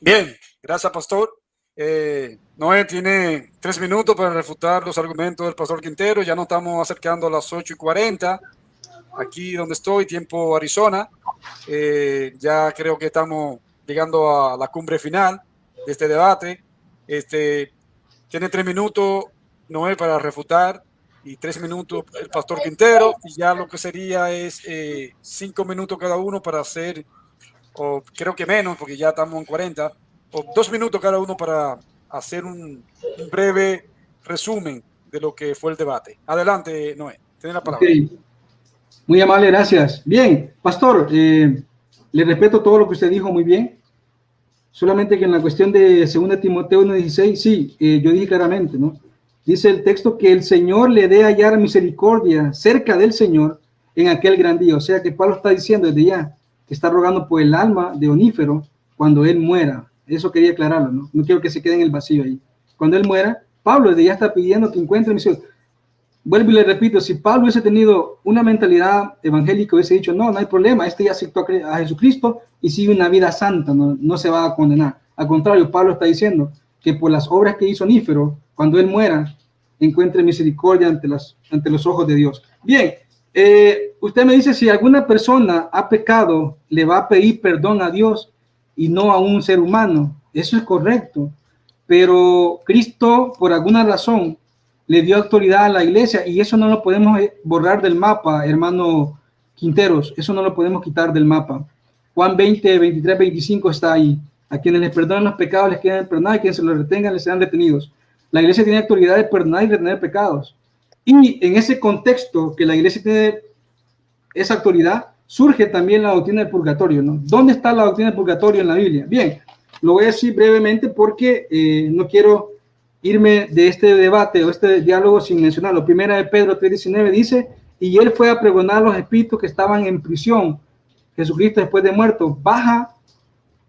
S1: Bien, gracias, pastor. Noé tiene 3 minutos para refutar los argumentos del pastor Quintero. Ya nos estamos acercando a las 8:40. Aquí donde estoy, tiempo Arizona. Ya creo que estamos llegando a la cumbre final de este debate. Tiene 3 minutos Noé para refutar y 3 minutos el pastor Quintero, y ya lo que sería es 5 minutos cada uno para hacer, o creo que menos porque ya estamos en 40, o 2 minutos cada uno para hacer un breve resumen de lo que fue el debate. Adelante, Noé, tiene la palabra.
S3: Okay. Muy amable, gracias. Bien, pastor, le respeto todo lo que usted dijo muy bien. Solamente que en la cuestión de 2 Timoteo 1:16, sí, yo dije claramente, ¿no? Dice el texto que el Señor le dé hallar misericordia cerca del Señor en aquel gran día. O sea que Pablo está diciendo desde ya que está rogando por el alma de Onífero cuando él muera. Eso quería aclararlo, ¿no? No quiero que se quede en el vacío ahí. Cuando él muera, Pablo desde ya está pidiendo que encuentre misericordia. Vuelvo y le repito, si Pablo hubiese tenido una mentalidad evangélica, hubiese dicho, no hay problema, ya aceptó a Jesucristo y sigue una vida santa, no se va a condenar. Al contrario, Pablo está diciendo que por las obras que hizo Onífero, cuando él muera, encuentre misericordia ante los ojos de Dios. Bien, usted me dice, si alguna persona ha pecado, le va a pedir perdón a Dios y no a un ser humano. Eso es correcto. Pero Cristo, por alguna razón, le dio autoridad a la iglesia y eso no lo podemos borrar del mapa, hermano Quinteros. Eso no lo podemos quitar del mapa. Juan 20, 23, 25 está ahí. A quienes les perdonan los pecados les quedan perdonados, y a quienes se los retengan les serán retenidos. La iglesia tiene autoridad de perdonar y retener pecados. Y en ese contexto que la iglesia tiene esa autoridad, surge también la doctrina del purgatorio, ¿no? ¿Dónde está la doctrina del purgatorio en la Biblia? Bien, lo voy a decir brevemente porque no quiero irme de este debate o este diálogo sin mencionarlo. Primera de Pedro 3:19 dice, y él fue a pregonar a los espíritus que estaban en prisión. Jesucristo, después de muerto, baja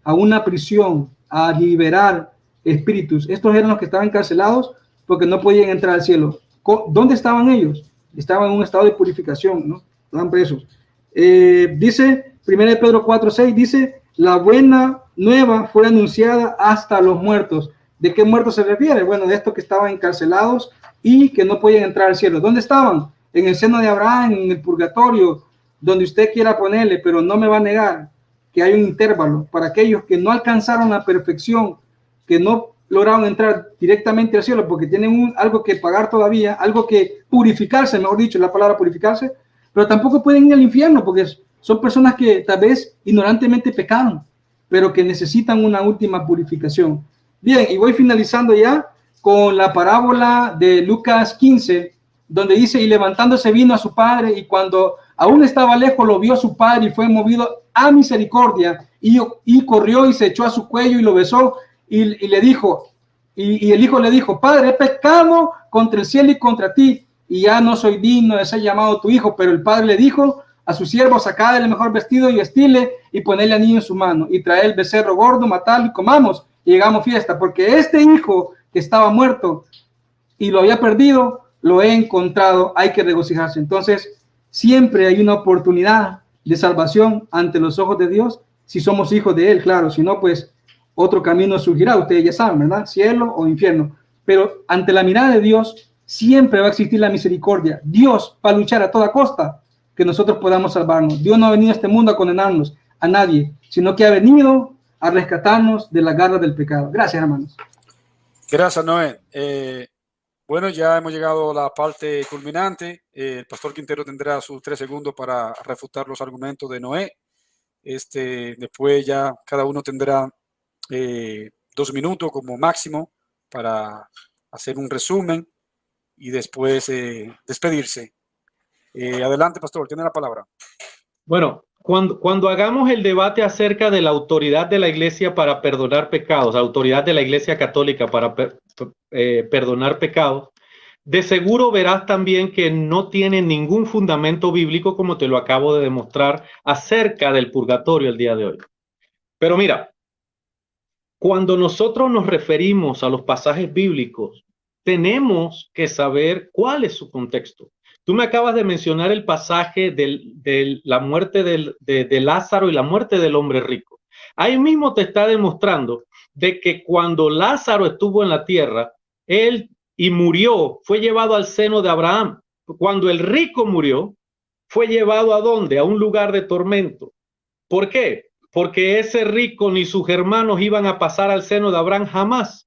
S3: a una prisión a liberar espíritus. Estos eran los que estaban encarcelados porque no podían entrar al cielo. ¿Dónde estaban ellos? Estaban en un estado de purificación, ¿no? Estaban presos. Dice, 1 Pedro 4:6, dice, la buena nueva fue anunciada hasta los muertos. ¿De qué muertos se refiere? Bueno, de estos que estaban encarcelados y que no podían entrar al cielo. ¿Dónde estaban? En el seno de Abraham, en el purgatorio, donde usted quiera ponerle, pero no me va a negar que hay un intervalo para aquellos que no alcanzaron la perfección, que no lograron entrar directamente al cielo porque tienen algo que pagar todavía, algo que purificarse, mejor dicho, la palabra purificarse, pero tampoco pueden ir al infierno porque son personas que tal vez ignorantemente pecaron, pero que necesitan una última purificación. Bien, y voy finalizando ya con la parábola de Lucas 15, donde dice, y levantándose vino a su padre, y cuando aún estaba lejos lo vio su padre y fue movido a misericordia, y corrió y se echó a su cuello y lo besó, y le dijo, y el hijo le dijo, padre, he pecado contra el cielo y contra ti, y ya no soy digno de ser llamado tu hijo. Pero el padre le dijo a su siervo, sacad el mejor vestido y vestirle, y ponedle al niño en su mano, y traed el becerro gordo, matadlo y comamos, y llegamos fiesta, porque este hijo que estaba muerto y lo había perdido, lo he encontrado. Hay que regocijarse. Entonces, siempre hay una oportunidad de salvación ante los ojos de Dios, si somos hijos de Él, claro. Si no, pues otro camino surgirá. Ustedes ya saben, ¿verdad? Cielo o infierno. Pero ante la mirada de Dios, siempre va a existir la misericordia. Dios va a luchar a toda costa que nosotros podamos salvarnos. Dios no ha venido a este mundo a condenarnos a nadie, sino que ha venido a rescatarnos de la garra del pecado. Gracias, hermanos.
S1: Gracias, Noé. Bueno, ya hemos llegado a la parte culminante. El pastor Quintero tendrá sus 3 segundos para refutar los argumentos de Noé. Después ya cada uno tendrá 2 minutos como máximo para hacer un resumen y después despedirse. Adelante, pastor, tiene la palabra.
S2: Bueno, cuando hagamos el debate acerca de la autoridad de la iglesia para perdonar pecados, la autoridad de la iglesia católica para perdonar pecados, de seguro verás también que no tiene ningún fundamento bíblico, como te lo acabo de demostrar, acerca del purgatorio el día de hoy. Pero mira, cuando nosotros nos referimos a los pasajes bíblicos, tenemos que saber cuál es su contexto. Tú me acabas de mencionar el pasaje de la muerte de Lázaro y la muerte del hombre rico. Ahí mismo te está demostrando de que cuando Lázaro estuvo en la tierra, él y murió, fue llevado al seno de Abraham. Cuando el rico murió, fue llevado ¿a dónde? A un lugar de tormento. ¿Por qué? Porque ese rico ni sus hermanos iban a pasar al seno de Abraham jamás.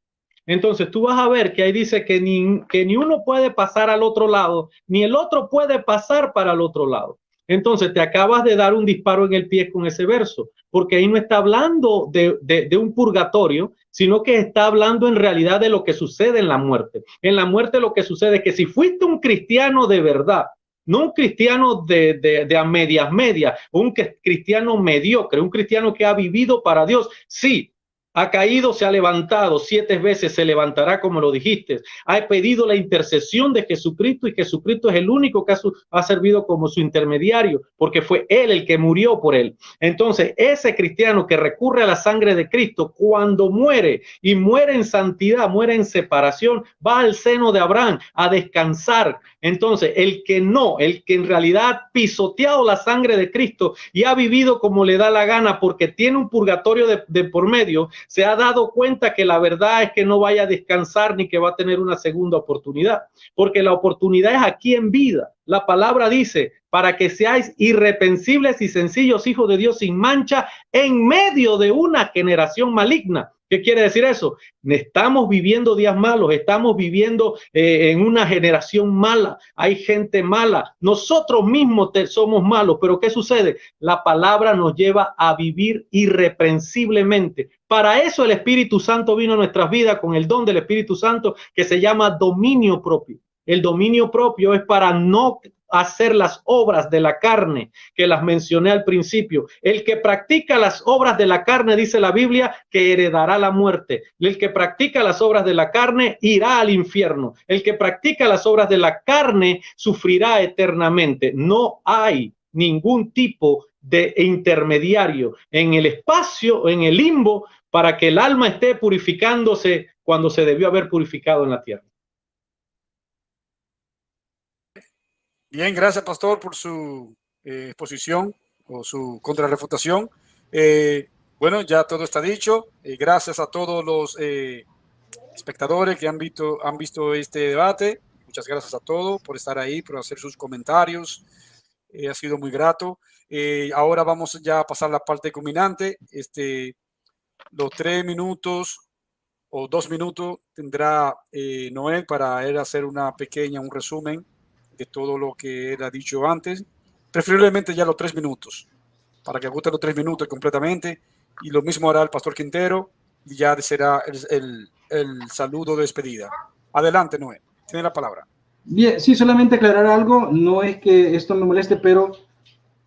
S2: Entonces tú vas a ver que ahí dice que ni uno puede pasar al otro lado, ni el otro puede pasar para el otro lado. Entonces te acabas de dar un disparo en el pie con ese verso, porque ahí no está hablando de un purgatorio, sino que está hablando en realidad de lo que sucede en la muerte. En la muerte lo que sucede es que si fuiste un cristiano de verdad, no un cristiano de a medias, un cristiano mediocre, un cristiano que ha vivido para Dios, sí, ha caído, se ha levantado 7 veces, se levantará como lo dijiste. Ha pedido la intercesión de Jesucristo y Jesucristo es el único que ha servido como su intermediario, porque fue Él el que murió por él. Entonces, ese cristiano que recurre a la sangre de Cristo, cuando muere y muere en santidad, muere en separación, va al seno de Abraham a descansar Entonces, el que en realidad ha pisoteado la sangre de Cristo y ha vivido como le da la gana porque tiene un purgatorio de por medio, se ha dado cuenta que la verdad es que no vaya a descansar ni que va a tener una segunda oportunidad, porque la oportunidad es aquí en vida. La palabra dice, para que seáis irreprensibles y sencillos hijos de Dios sin mancha en medio de una generación maligna. ¿Qué quiere decir eso? Estamos viviendo días malos, estamos viviendo en una generación mala, hay gente mala, nosotros mismos somos malos, pero ¿qué sucede? La palabra nos lleva a vivir irreprensiblemente. Para eso el Espíritu Santo vino a nuestras vidas con el don del Espíritu Santo que se llama dominio propio. El dominio propio es para no hacer las obras de la carne que las mencioné al principio. El que practica las obras de la carne, dice la Biblia, que heredará la muerte. El que practica las obras de la carne irá al infierno. El que practica las obras de la carne sufrirá eternamente. No hay ningún tipo de intermediario en el espacio, en el limbo, para que el alma esté purificándose cuando se debió haber purificado en la tierra.
S1: Bien, gracias, pastor, por su exposición o su contrarrefutación. Bueno, ya todo está dicho. Gracias a todos los espectadores que han visto este debate. Muchas gracias a todos por estar ahí, por hacer sus comentarios. Ha sido muy grato. Ahora vamos ya a pasar a la parte culminante. Los 3 minutos o 2 minutos tendrá Noé para él hacer un resumen de todo lo que él ha dicho antes, preferiblemente ya los 3 minutos, para que agote los 3 minutos completamente, y lo mismo hará el pastor Quintero, y ya será el saludo de despedida. Adelante, Noé, tiene la palabra.
S3: Bien, sí, solamente aclarar algo, no es que esto me moleste, pero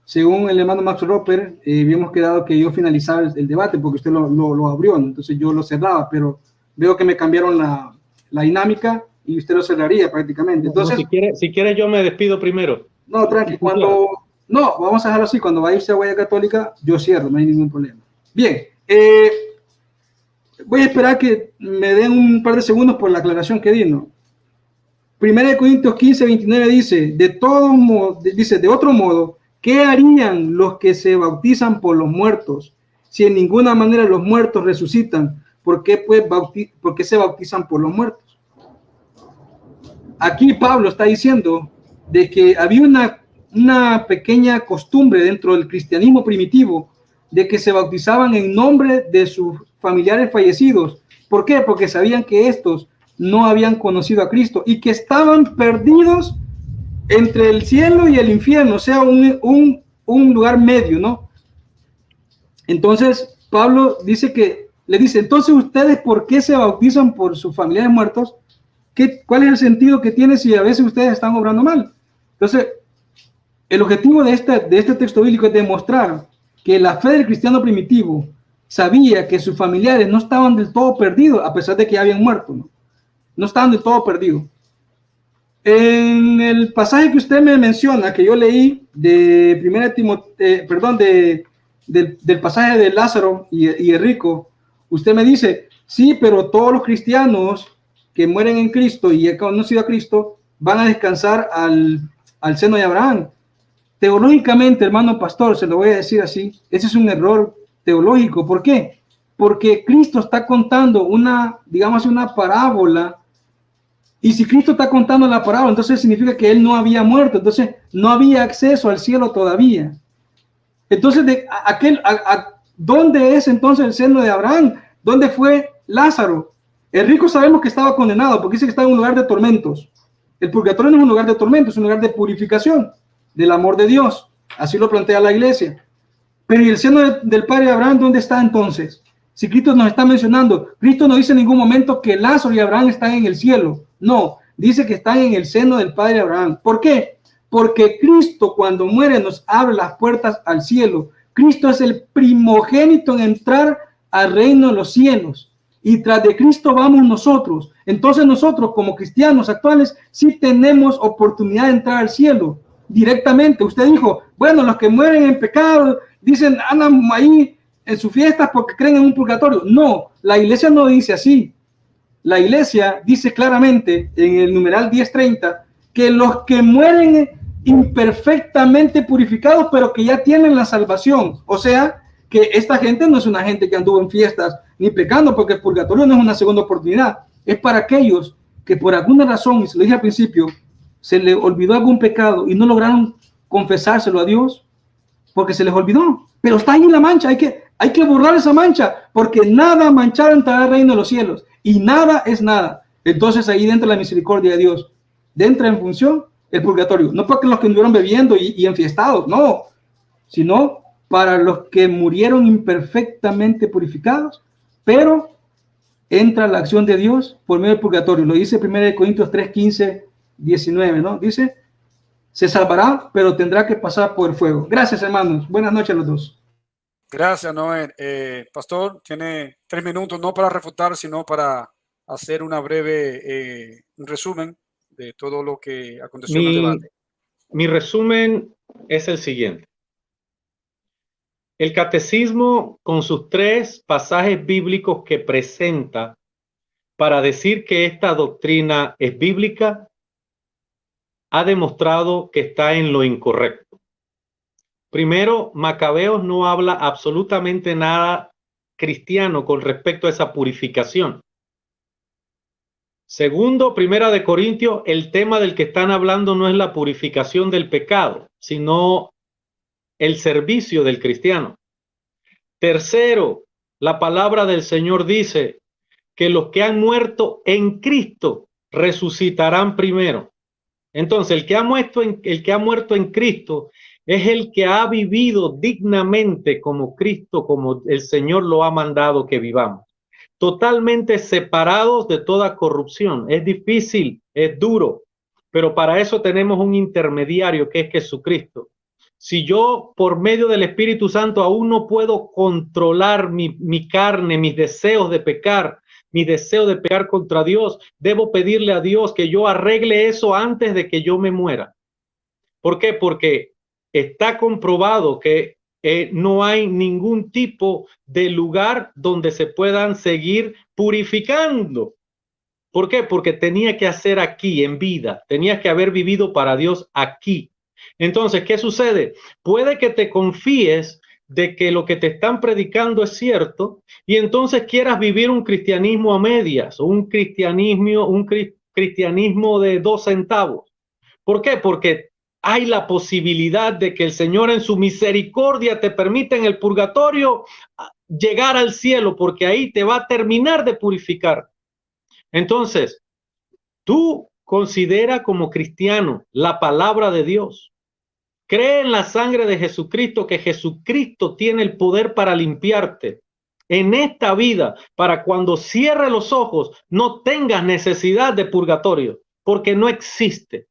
S3: según el hermano Max Roper, habíamos quedado que yo finalizaba el debate, porque usted lo abrió, ¿no? Entonces yo lo cerraba, pero veo que me cambiaron la dinámica, y usted lo cerraría prácticamente. Entonces,
S2: no, si quiere yo me despido primero.
S3: No, tranqui, no, vamos a dejarlo así, cuando va a irse a Guaya Católica, yo cierro, no hay ningún problema. Bien, voy a esperar que me den un par de segundos por la aclaración que di, ¿no? 1 Corintios 15, 29 dice, de otro modo, ¿qué harían los que se bautizan por los muertos? Si en ninguna manera los muertos resucitan, ¿por qué se bautizan por los muertos? Aquí Pablo está diciendo de que había una pequeña costumbre dentro del cristianismo primitivo de que se bautizaban en nombre de sus familiares fallecidos. ¿Por qué? Porque sabían que estos no habían conocido a Cristo y que estaban perdidos entre el cielo y el infierno, o sea, un lugar medio, ¿no? Entonces, Pablo le dice, entonces ustedes, ¿por qué se bautizan por sus familiares muertos? ¿Cuál es el sentido que tiene si a veces ustedes están obrando mal? Entonces, el objetivo de este texto bíblico es demostrar que la fe del cristiano primitivo sabía que sus familiares no estaban del todo perdidos, a pesar de que ya habían muerto, no estaban del todo perdidos. En el pasaje que usted me menciona, que yo leí de del pasaje de Lázaro y el rico, usted me dice, sí, pero todos los cristianos que mueren en Cristo y han conocido a Cristo van a descansar al seno de Abraham. Teológicamente, hermano pastor, se lo voy a decir así, ese es un error teológico. ¿Por qué? Porque Cristo está contando una parábola, y si Cristo está contando la parábola, entonces significa que él no había muerto, entonces no había acceso al cielo todavía. Entonces, ¿dónde es entonces el seno de Abraham? ¿Dónde fue Lázaro? El rico sabemos que estaba condenado porque dice que estaba en un lugar de tormentos. El purgatorio no es un lugar de tormentos, es un lugar de purificación del amor de Dios. Así lo plantea la iglesia. Pero ¿y el seno del padre Abraham dónde está entonces? Si Cristo nos está mencionando, Cristo no dice en ningún momento que Lázaro y Abraham están en el cielo. No, dice que están en el seno del padre Abraham. ¿Por qué? Porque Cristo cuando muere nos abre las puertas al cielo. Cristo es el primogénito en entrar al reino de los cielos. Y tras de Cristo vamos nosotros. Entonces nosotros como cristianos actuales sí tenemos oportunidad de entrar al cielo directamente. Usted dijo, bueno, los que mueren en pecado, dicen, andan ahí en sus fiestas porque creen en un purgatorio. No, la iglesia no dice así. La iglesia dice claramente en el numeral 1030 que los que mueren imperfectamente purificados, pero que ya tienen la salvación. O sea, que esta gente no es una gente que anduvo en fiestas ni pecando, porque el purgatorio no es una segunda oportunidad. Es para aquellos que por alguna razón, y se lo dije al principio, se les olvidó algún pecado y no lograron confesárselo a Dios porque se les olvidó. Pero está ahí la mancha, hay que borrar esa mancha, porque nada manchado entrará al reino de los cielos, y nada es nada. Entonces ahí entra la misericordia de Dios, entra en función el purgatorio, no porque los que anduvieron bebiendo y enfiestados, no, sino para los que murieron imperfectamente purificados, pero entra la acción de Dios por medio del purgatorio. Lo dice 1 Corintios 3, 15, 19, ¿no? Dice, se salvará, pero tendrá que pasar por el fuego. Gracias, hermanos. Buenas noches a los dos.
S1: Gracias, Noé. Pastor, tiene 3 minutos, no para refutar, sino para hacer una breve un resumen de todo lo que aconteció en el debate.
S2: Mi resumen es el siguiente. El catecismo, con sus 3 pasajes bíblicos que presenta para decir que esta doctrina es bíblica, ha demostrado que está en lo incorrecto. Primero, Macabeos no habla absolutamente nada cristiano con respecto a esa purificación. Segundo, Primera de Corintios, el tema del que están hablando no es la purificación del pecado, sino el servicio del cristiano. Tercero, la palabra del Señor dice que los que han muerto en Cristo resucitarán primero. Entonces, el que ha muerto en Cristo es el que ha vivido dignamente como Cristo, como el Señor lo ha mandado que vivamos. Totalmente separados de toda corrupción. Es difícil, es duro, pero para eso tenemos un intermediario que es Jesucristo. Si yo, por medio del Espíritu Santo, aún no puedo controlar mi carne, mis deseos de pecar, mi deseo de pecar contra Dios, debo pedirle a Dios que yo arregle eso antes de que yo me muera. ¿Por qué? Porque está comprobado que no hay ningún tipo de lugar donde se puedan seguir purificando. ¿Por qué? Porque tenía que hacer aquí en vida, tenía que haber vivido para Dios aquí. Entonces, ¿qué sucede? Puede que te confíes de que lo que te están predicando es cierto y entonces quieras vivir un cristianismo a medias o un cristianismo de 2 centavos. ¿Por qué? Porque hay la posibilidad de que el Señor en su misericordia te permita en el purgatorio llegar al cielo, porque ahí te va a terminar de purificar. Entonces, tú considera como cristiano la palabra de Dios. Cree en la sangre de Jesucristo, que Jesucristo tiene el poder para limpiarte en esta vida, para cuando cierre los ojos no tengas necesidad de purgatorio, porque no existe.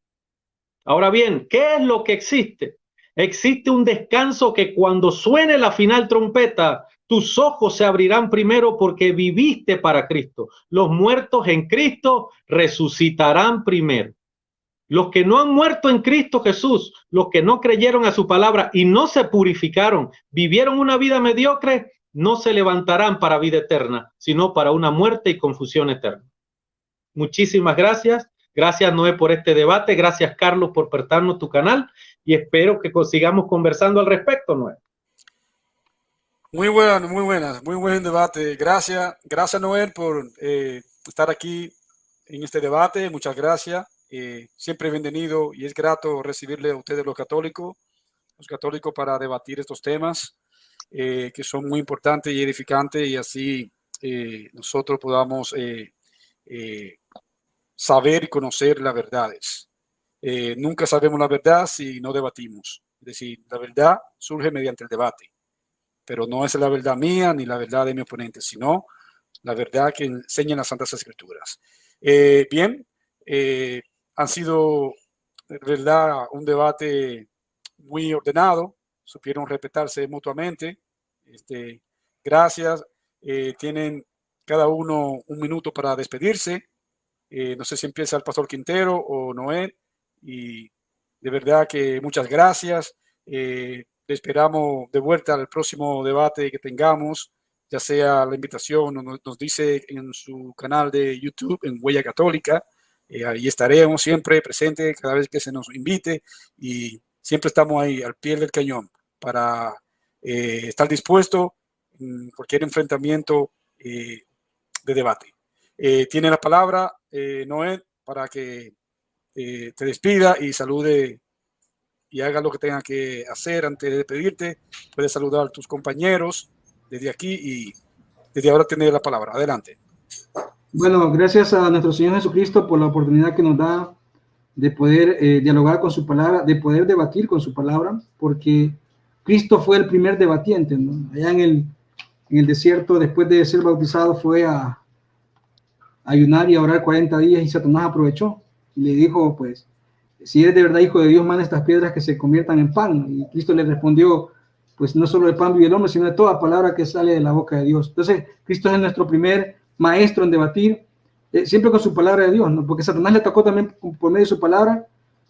S2: Ahora bien, ¿qué es lo que existe? Existe un descanso que cuando suene la final trompeta, tus ojos se abrirán primero porque viviste para Cristo. Los muertos en Cristo resucitarán primero. Los que no han muerto en Cristo Jesús, los que no creyeron a su palabra y no se purificaron, vivieron una vida mediocre, no se levantarán para vida eterna, sino para una muerte y confusión eterna. Muchísimas gracias. Gracias, Noé, por este debate. Gracias, Carlos, por prestarnos tu canal y espero que sigamos conversando al respecto, Noé.
S1: Muy buen debate. Gracias, Noé, por estar aquí en este debate. Muchas gracias. Siempre bienvenido y es grato recibirle a ustedes los católicos para debatir estos temas que son muy importantes y edificantes y así nosotros podamos saber y conocer las verdades. Nunca sabemos la verdad si no debatimos. Es decir, la verdad surge mediante el debate, pero no es la verdad mía ni la verdad de mi oponente, sino la verdad que enseñan las Santas Escrituras. Bien, han sido, de verdad, un debate muy ordenado, supieron respetarse mutuamente. Gracias. Tienen cada uno un minuto para despedirse. No sé si empieza el pastor Quintero o Noé. Y de verdad que muchas gracias. Esperamos de vuelta al próximo debate que tengamos, ya sea la invitación, nos dice en su canal de YouTube, en Huella Católica, Ahí estaremos siempre presentes cada vez que se nos invite y siempre estamos ahí al pie del cañón para estar dispuesto en cualquier enfrentamiento de debate. Tiene la palabra Noé para que te despida y salude y haga lo que tenga que hacer antes de despedirte. Puedes saludar a tus compañeros desde aquí y desde ahora tener la palabra. Adelante.
S3: Bueno, gracias a nuestro Señor Jesucristo por la oportunidad que nos da de poder dialogar con su palabra, de poder debatir con su palabra, porque Cristo fue el primer debatiente, ¿no? Allá en el desierto, después de ser bautizado, fue a ayunar y a orar 40 días y Satanás aprovechó y le dijo, pues, si eres de verdad hijo de Dios, manda estas piedras que se conviertan en pan. Y Cristo le respondió, pues no solo de pan vive el hombre, sino de toda palabra que sale de la boca de Dios. Entonces, Cristo es nuestro primer maestro en debatir, siempre con su palabra de Dios, ¿no? Porque Satanás le atacó también por medio de su palabra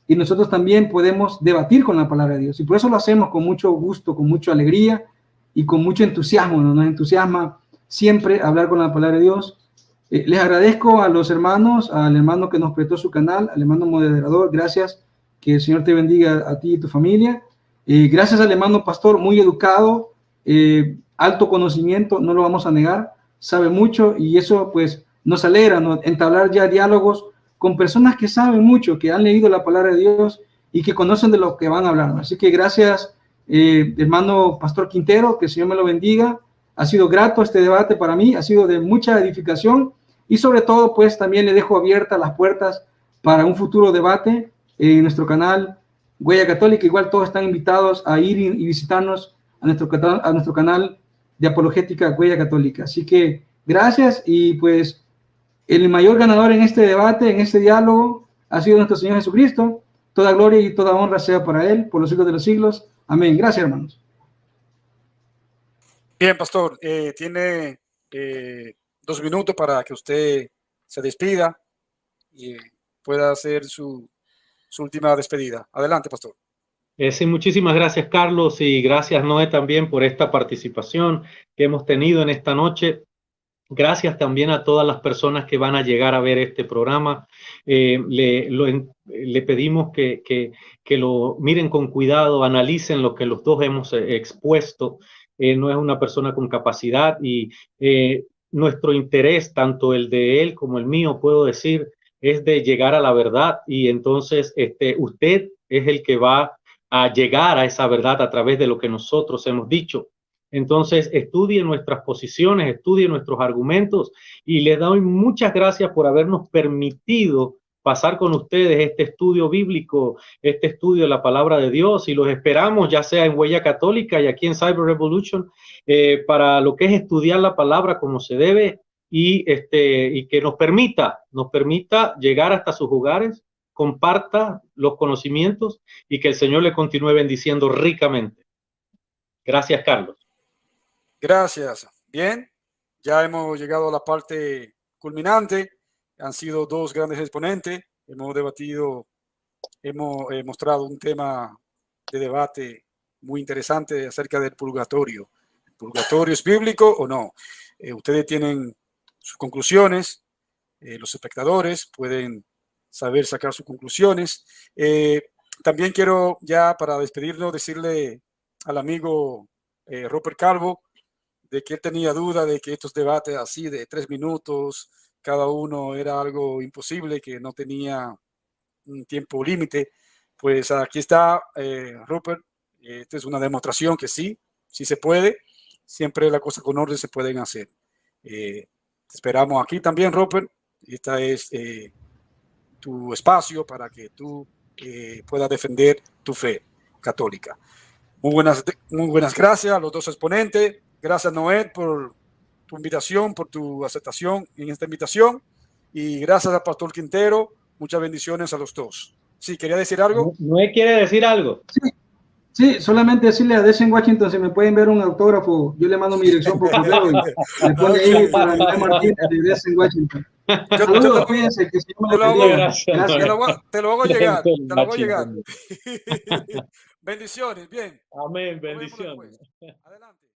S3: y nosotros también podemos debatir con la palabra de Dios. Y por eso lo hacemos con mucho gusto, con mucha alegría y con mucho entusiasmo, ¿no? Nos entusiasma siempre hablar con la palabra de Dios. Les agradezco a los hermanos, al hermano que nos prestó su canal, al hermano moderador, gracias, que el Señor te bendiga a ti y tu familia. Gracias al hermano pastor, muy educado, alto conocimiento, no lo vamos a negar, sabe mucho y eso pues nos alegra, ¿no? Entablar ya diálogos con personas que saben mucho, que han leído la palabra de Dios y que conocen de lo que van a hablar, ¿no? Así que gracias, hermano pastor Quintero, que el Señor me lo bendiga. Ha sido grato este debate para mí, ha sido de mucha edificación y sobre todo pues también le dejo abiertas las puertas para un futuro debate en nuestro canal Huella Católica. Igual todos están invitados a ir y visitarnos a nuestro canal de apologética Huella Católica. Así que gracias y pues el mayor ganador en este debate, en este diálogo, ha sido nuestro Señor Jesucristo. Toda gloria y toda honra sea para Él por los siglos de los siglos. Amén. Gracias, hermanos.
S1: Bien, pastor, tiene 2 minutos para que usted se despida y pueda hacer su última despedida. Adelante, pastor.
S2: Sí, muchísimas gracias, Carlos, y gracias, Noé, también por esta participación que hemos tenido en esta noche. Gracias también a todas las personas que van a llegar a ver este programa. Le pedimos que lo miren con cuidado, analicen lo que los dos hemos expuesto. No es una persona con capacidad y nuestro interés, tanto el de él como el mío, puedo decir, es de llegar a la verdad y entonces usted es el que va a llegar a esa verdad a través de lo que nosotros hemos dicho. Entonces, estudie nuestras posiciones, estudie nuestros argumentos y les doy muchas gracias por habernos permitido pasar con ustedes este estudio bíblico, este estudio de la palabra de Dios y los esperamos ya sea en Huella Católica y aquí en Cyber Revolution para lo que es estudiar la palabra como se debe y que nos permita llegar hasta sus hogares, comparta los conocimientos y que el Señor le continúe bendiciendo ricamente. Gracias, Carlos.
S1: Gracias. Bien, ya hemos llegado a la parte culminante. Han sido 2 grandes exponentes. Hemos debatido, hemos mostrado un tema de debate muy interesante acerca del purgatorio. ¿El purgatorio es bíblico o no? Ustedes tienen sus conclusiones. Los espectadores pueden sacar sus conclusiones. También quiero ya para despedirnos decirle al amigo Robert Calvo de que él tenía duda de que estos debates así de 3 minutos cada uno era algo imposible, que no tenía un tiempo límite. Pues aquí está, Rupert. Esta es una demostración que sí se puede. Siempre las cosas con orden se pueden hacer. Te esperamos aquí también, Rupert. Esta es tu espacio para que tú puedas defender tu fe católica. Muy buenas gracias a los 2 exponentes. Gracias, Noé, por tu invitación, por tu aceptación en esta invitación. Y gracias al pastor Quintero. Muchas bendiciones a los 2. Sí, ¿quería decir algo?
S2: Noé quiere decir algo.
S3: Sí, solamente decirle a Destin Washington si me pueden ver un autógrafo. Yo le mando mi dirección por correo y le pone ahí para Noé Martínez de Destin Washington. Saludos, cuídense, que se llama
S1: te lo hago llegar. Te lo hago llegar. Bendiciones, bien.
S2: Amén, bendiciones.
S1: Adelante.